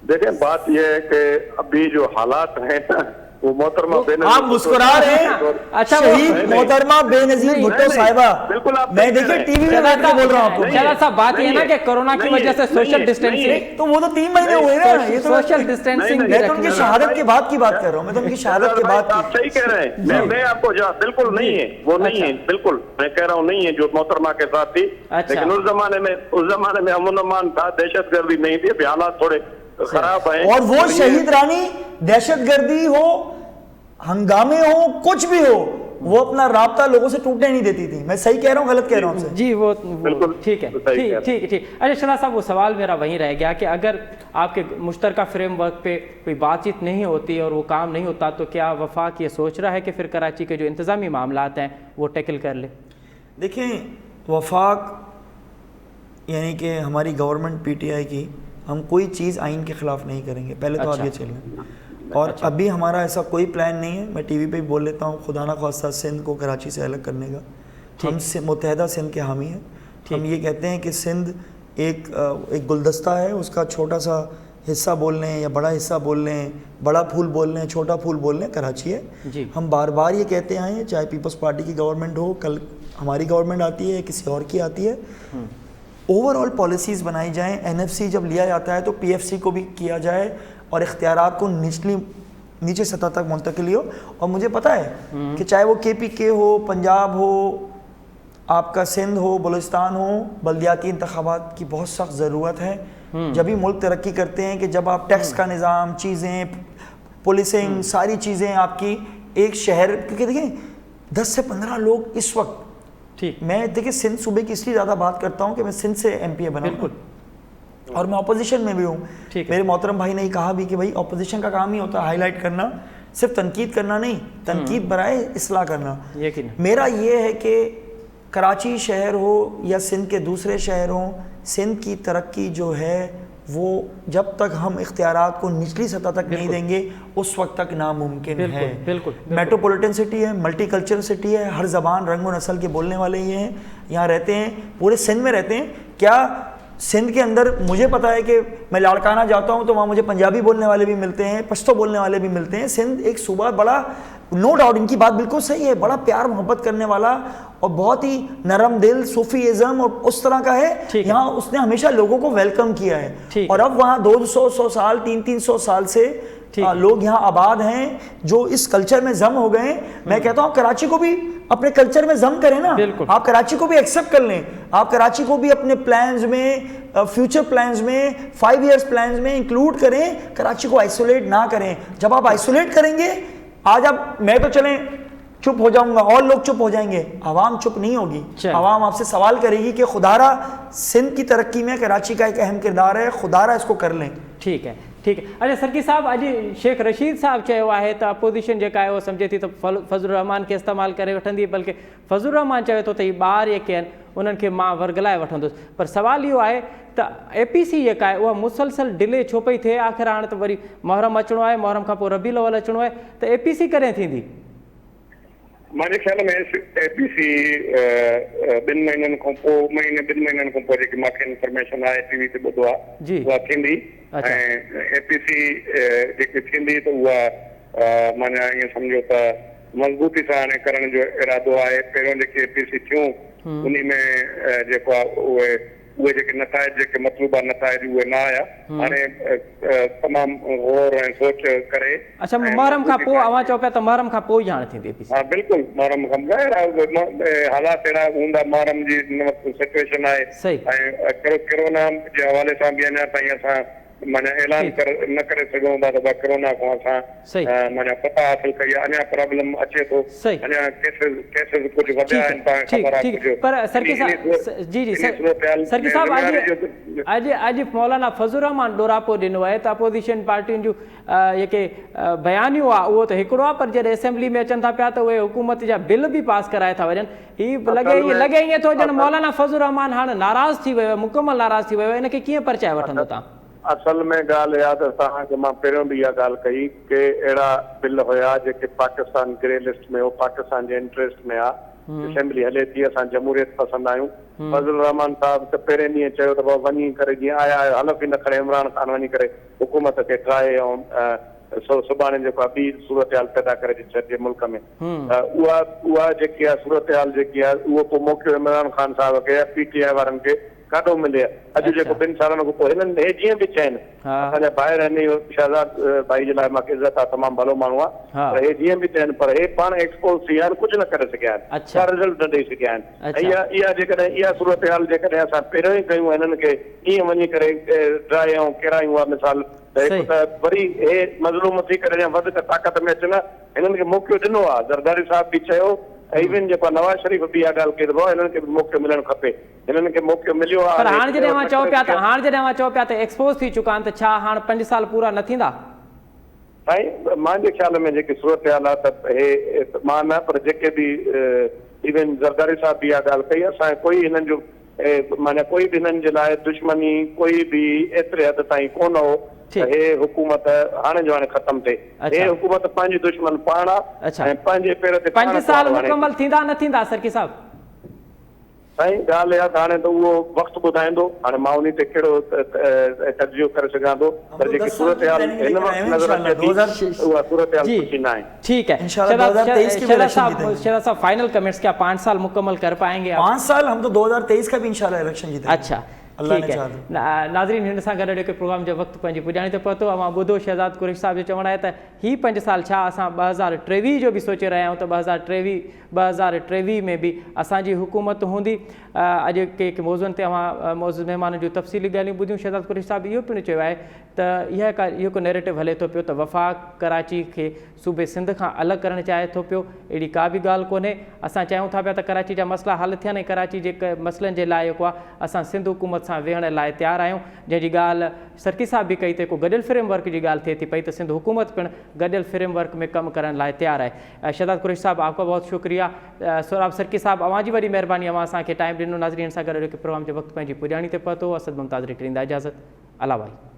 دیکھیں بات یہ ہے کہ ابھی جو حالات ہیں وہ محترمہ بے نظیر, آپ مسکرا رہے ہیں. اچھا شہید محترمہ بے نظیر بھٹو صاحبہ, میں دیکھیں ٹی وی میں بیٹھ کے بول رہا ہوں آپ کو. شہزاد صاحب بات یہ ہے نا کہ کورونا کی وجہ سے سوشل ڈسٹینسنگ, تو وہ تو 3 مہینے ہوئے نا, یہ تو سوشل ڈسٹینسنگ میں تو ان کی شہادت کے بعد کی بات کر رہا ہوں. میں تو ان کی شہادت کے بعد آپ صحیح کہہ رہے ہیں, میں آپ کو بالکل نہیں ہے, وہ نہیں ہے, بالکل میں کہہ رہا ہوں نہیں ہے جو محترمہ کے ساتھ تھی. لیکن اس زمانے میں امن امان تھا, دہشت گردی نہیں تھی. ابھی حالات تھوڑے خراب ہیں. اور وہ شہید رانی دہشت گردی ہو, ہنگامے ہو, کچھ بھی ہو, وہ اپنا رابطہ لوگوں سے ٹوٹنے نہیں دیتی تھی. میں صحیح کہہ رہا ہوں غلط کہہ رہا ہوں آپ سے؟ جی وہ ٹھیک ہے, ٹھیک. اچھا شہزاد صاحب وہ سوال میرا وہیں رہ گیا کہ اگر آپ کے مشترکہ فریم ورک پہ کوئی بات چیت نہیں ہوتی اور وہ کام نہیں ہوتا تو کیا وفاق یہ سوچ رہا ہے کہ پھر کراچی کے جو انتظامی معاملات ہیں وہ ٹیکل کر لے؟ دیکھیں وفاق یعنی کہ ہماری گورنمنٹ پی ٹی آئی کی, ہم کوئی چیز آئین کے خلاف نہیں کریں گے, پہلے تو آپ یہ چلیں. اور ابھی ہمارا ایسا کوئی پلان نہیں ہے. میں ٹی وی پہ بھی بول لیتا ہوں, خدا نہ خواستہ سندھ کو کراچی سے الگ کرنے کا. ہم متحدہ سندھ کے حامی ہیں. ہم یہ کہتے ہیں کہ سندھ ایک گلدستہ ہے, اس کا چھوٹا سا حصہ بول لیں یا بڑا حصہ بول لیں, بڑا پھول بول لیں, چھوٹا پھول بول لیں, کراچی ہے. جی ہم بار بار یہ کہتے آئے ہیں, چاہے پیپلز پارٹی کی گورنمنٹ ہو, کل ہماری گورنمنٹ آتی ہے, کسی اور کی آتی ہے, اوور آل پالیسیز بنائی جائیں. این ایف سی جب لیا جاتا ہے تو پی ایف سی کو بھی کیا جائے اور اختیارات کو نیچے سطح تک منتقلی ہو. اور مجھے پتہ ہے کہ چاہے وہ کے پی کے ہو, پنجاب ہو, آپ کا سندھ ہو, بلوچستان ہو, بلدیاتی انتخابات کی بہت سخت ضرورت ہے. جب ہی ملک ترقی کرتے ہیں کہ جب آپ ٹیکس کا نظام, چیزیں, پولیسنگ, ساری چیزیں آپ کی ایک شہر, کیونکہ دیکھیں 10 سے 15 لوگ اس وقت, میں دیکھیں سندھ صوبے کی اس لیے زیادہ بات کرتا ہوں کہ میں سندھ سے ایم پی اے بنا ہوں اور میں اپوزیشن میں بھی ہوں. میرے محترم بھائی نے کہا بھی کہ بھائی اپوزیشن کا کام ہی ہوتا ہے ہائی لائٹ کرنا, صرف تنقید کرنا نہیں, تنقید برائے اصلاح کرنا. میرا یہ ہے کہ کراچی شہر ہو یا سندھ کے دوسرے شہر ہوں, سندھ کی ترقی جو ہے وہ جب تک ہم اختیارات کو نچلی سطح تک نہیں دیں گے اس وقت تک ناممکن ہے. میٹروپولیٹن سٹی ہے, ملٹی کلچرل سٹی ہے, ہر زبان, رنگ و نسل کے بولنے والے یہ ہیں, یہاں رہتے ہیں, پورے سندھ میں رہتے ہیں. کیا سندھ کے اندر مجھے پتا ہے کہ میں لاڑکانہ جاتا ہوں تو وہاں مجھے پنجابی بولنے والے بھی ملتے ہیں, پشتو بولنے والے بھی ملتے ہیں. سندھ ایک صوبہ بڑا, نو ڈاؤٹ ان کی بات بالکل صحیح ہے, بڑا پیار محبت کرنے والا اور بہت ہی نرم دل, صوفیزم اور اس طرح کا ہے. یہاں اس نے ہمیشہ لوگوں کو ویلکم کیا ہے اور اب وہاں 200 سال 300 سال سے لوگ یہاں آباد ہیں جو اس کلچر میں ضم ہو گئے ہیں. میں کہتا ہوں کراچی کو بھی اپنے کلچر میں ضم کریں نا, آپ کراچی کو بھی ایکسیپٹ کر لیں, آپ کراچی کو بھی اپنے پلانز میں, فیوچر پلانز میں, 5 ایئرز پلانز میں انکلوڈ کریں. کراچی کو آئسولیٹ نہ کریں. جب آپ آئسولیٹ کریں گے, آج اب میں تو چلیں چپ ہو جاؤں گا اور لوگ چپ ہو جائیں گے, عوام چپ نہیں ہوگی. عوام آپ سے سوال کرے گی کہ خدارہ سندھ کی ترقی میں کراچی کا ایک اہم کردار ہے, خدارہ اس کو کر لیں. ٹھیک ہے. اچھا سرکی صاحب, اج شیخ رشید صاحب چیو ہے تو اپوزیشن جا ہے وہ سمجھے تھی تو فضل الرحمان کے استعمال کرے وٹھندی, بلکہ فضل الرحمان چوے تو یہ ॿार जेके आहिनि उन्हनि खे मां वर्गलाए वठंदुसि. पर सवाल इहो आहे त APC जेका आहे उहा मुसलसल डिले छो पई थिए? आख़िर हाणे त वरी मुहर्रम अचिणो आहे, मुहर्रम खां पोइ रबीउल अव्वल अचिणो आहे, त APC कॾहिं थींदी? मुंहिंजे ख़्याल में APC 2 महीननि खां पोइ, 2 महीननि खां पोइ जेकी मूंखे इंफॉर्मेशन आहे टीवी ते ॿुधो आहे उहा थींदी. ऐं APC जेकी थींदी त उहा माना ईअं सम्झो त मज़बूती सां हाणे करण जो इरादो आहे. पहिरियों जेके APC थियूं उन में जेको आहे उहे जेके नताइज, जेके मतलूबा नताइज उहे न आया. हाणे तमामु गौर ऐं सोच करे. अच्छा, मुहर्रम खां पोइ अवां चओ पिया त मुहर्रम खां पोइ ई हाणे थींदी APC? हा बिल्कुलु, मुहर्रम खां हालात अहिड़ा हूंदा, मुहर्रम जी सिचुएशन आहे ऐं कोरोना जे हवाले सां बि अञा ताईं असां माना ऐलान न करे सघूं था त कोरोना खां असां माना पता हासिल कई आहे. अञा प्रॉब्लम अचे थो, अञा केसेस कुझु वधिया आहिनि, तव्हांखे ख़बर आहे. पर सरकी साहब, जी सरकी साहब, अॼु मौलाना फज़ल रहमान ॾोरापो ॾिनो आहे त अपोज़िशन पार्टियुनि जूं जेके बयानियूं आहे उहो त हिकिड़ो आहे, पर जॾहिं असेंबली में अचनि था पिया त उहे हुकूमत जा बिल बि पास कराए था वञनि. हीउ लॻे ईअं थो ॼण मौलाना फज़ल रहमान हाणे नाराज़ थी वियो आहे, मुकमल नाराज़ थी वियो आहे. इनखे कीअं परचाए वठंदो तव्हां? असल में ॻाल्हि इहा त तव्हांखे मां पहिरियों बि इहा ॻाल्हि कई कि अहिड़ा बिल हुया जेके पाकिस्तान ग्रे लिस्ट में हो, पाकिस्तान जे इंट्रस्ट में आहे. असेंबली हले थी, असां जमहूरियत पसंदि आहियूं. फज़ल रहमान साहब त पहिरें ॾींहं चयो त वञी करे जीअं आया हलफ़ ई न खणे इमरान ख़ान वञी करे हुकूमत खे ठाहे ऐं सुभाणे जेको आहे ॿी सूरत हाल पैदा करे छॾिजे मुल्क में. उहा जेकी आहे सूरत हाल जेकी आहे उहो पोइ मौक़ियो इमरान ख़ान साहब खे PTI वारनि खे काॾो मिले. अॼु जेको 2 सालनि खां पोइ हिननि हे जीअं बि चइनि, असांजा ॿाहिरि आहिनि, शहज़ाद भाई जे लाइ मूंखे इज़त आहे, तमामु भलो माण्हू आहे, पर हे जीअं बि चइनि पर हे पाण एक्सपोज़ थी विया आहिनि, कुझु न करे सघिया आहिनि, का रिज़ल्ट न ॾेई सघिया आहिनि. ऐं इहा जेकॾहिं इहा सूरत हाल जेकॾहिं असां पहिरियों ई कयूं हिननि खे ईअं वञी करे ड्राए ऐं किरायूं आहे मिसाल, त हिकु त वरी हे मज़लूम थी करे या वधीक ताक़त में अचनि. हिननि खे मौक़ो ॾिनो आहे, ज़रदारी साहब बि चयो, इवन जेको नवाज़ शरीफ़ बि इहा ॻाल्हि कई त हिननि खे बि मौक़ो मिलणु खपे. हिननि खे मौक़ो मिलियो आहे. पर हाणे जॾहिं मां चओ पिया त एक्सपोज़ थी चुका आहिनि त छा हाणे 5 साल पूरा न थींदा? साईं मुंहिंजे ख़्याल में जेकी सूरत हाल आहे त हे मां न, पर जेके बि इवन ज़रदारी साहब बि इहा ॻाल्हि कई, असां कोई हिननि जो माना कोई बि हिननि जे लाइ दुश्मनी कोई बि एतिरे हद ताईं कोन हो त हे हुकूमत हाणे जो हाणे ख़तमु थिए. हे हुकूमत पंहिंजी दुश्मन पाण आहे ऐं पंहिंजे पेर ते. 5 साल मुकमल थींदा न थींदा सरकी साहब? साईं ॻाल्हि इहा त हाणे त उहो वक़्तु ॿुधाईंदो, हाणे मां उन ते कहिड़ो तर्जुमो करे सघां थो, पर जेकी सूरत हाल हिन वक़्तु नज़र अचे थी उहा सूरत हाल जी सुठी न आहे। ठीक है। इंशाल्लाह 2023 के भी इलेक्शन जीतेंगे। शहजाद साहब फाइनल कमेंट्स, क्या 5 साल मुकम्मल कर पाएंगे आप? 5 साल हम तो 2023 का भी इंशाल्लाह इलेक्शन जीतेंगे। अच्छा अल्लाह ठीक ने है। चाहा तो। नाज़रीन हिन सां गॾु जेके प्रोग्राम जो वक़्तु पंहिंजी पुॼाणी ते पहुतो, मां ॿुधो शहजाद कुरैशी साहिब जो चवणु आहे त ही 5 साल छा असां 2023 जो बि सोचे रहिया आहियूं त 2023 में बि असांजी हुकूमत हूंदी। अॼु के मौज़ुअनि ते मौज़ूद महिमाननि जूं तफ़सीली ॻाल्हियूं ॿुधियूं। शहजाद कुरैशी साहिब इहो पिणु चयो आहे त इहो को नैरेटिव हले थो पियो त वफ़ाक़ कराची खे सूबे सिंध खां अलॻि करणु चाहे थो पियो। अहिड़ी का बि ॻाल्हि कोन्हे। असां चाहियूं था पिया त कराची जा मसइला हल थियनि ऐं कराची जे मसइलनि जे लाइ जेको आहे असां सिंध हुकूमत सां वेहण लाइ तयारु आहियूं, जंहिंजी ॻाल्हि सर्की साहिब बि कई त को गॾियल फ्रेमवर्क जी ॻाल्हि थिए थी पई त सिंध हुकूमत पिणु गॾियल फ्रेमवर्क में कमु करण लाइ तयारु आहे। शहजाद कुरैशी साहिब आपका बहुत शुक्रिया। सोराब सर्की साहिब अवां जी वॾी महिरबानी, अवां असांखे टाइम ॾिनो। नाज़रीन सां गॾु प्रोग्राम जो वक़्तु पंहिंजी पुॼाणी ते पहुतो। असद मुमताज़ ॾींदा इजाज़त। अला भाई।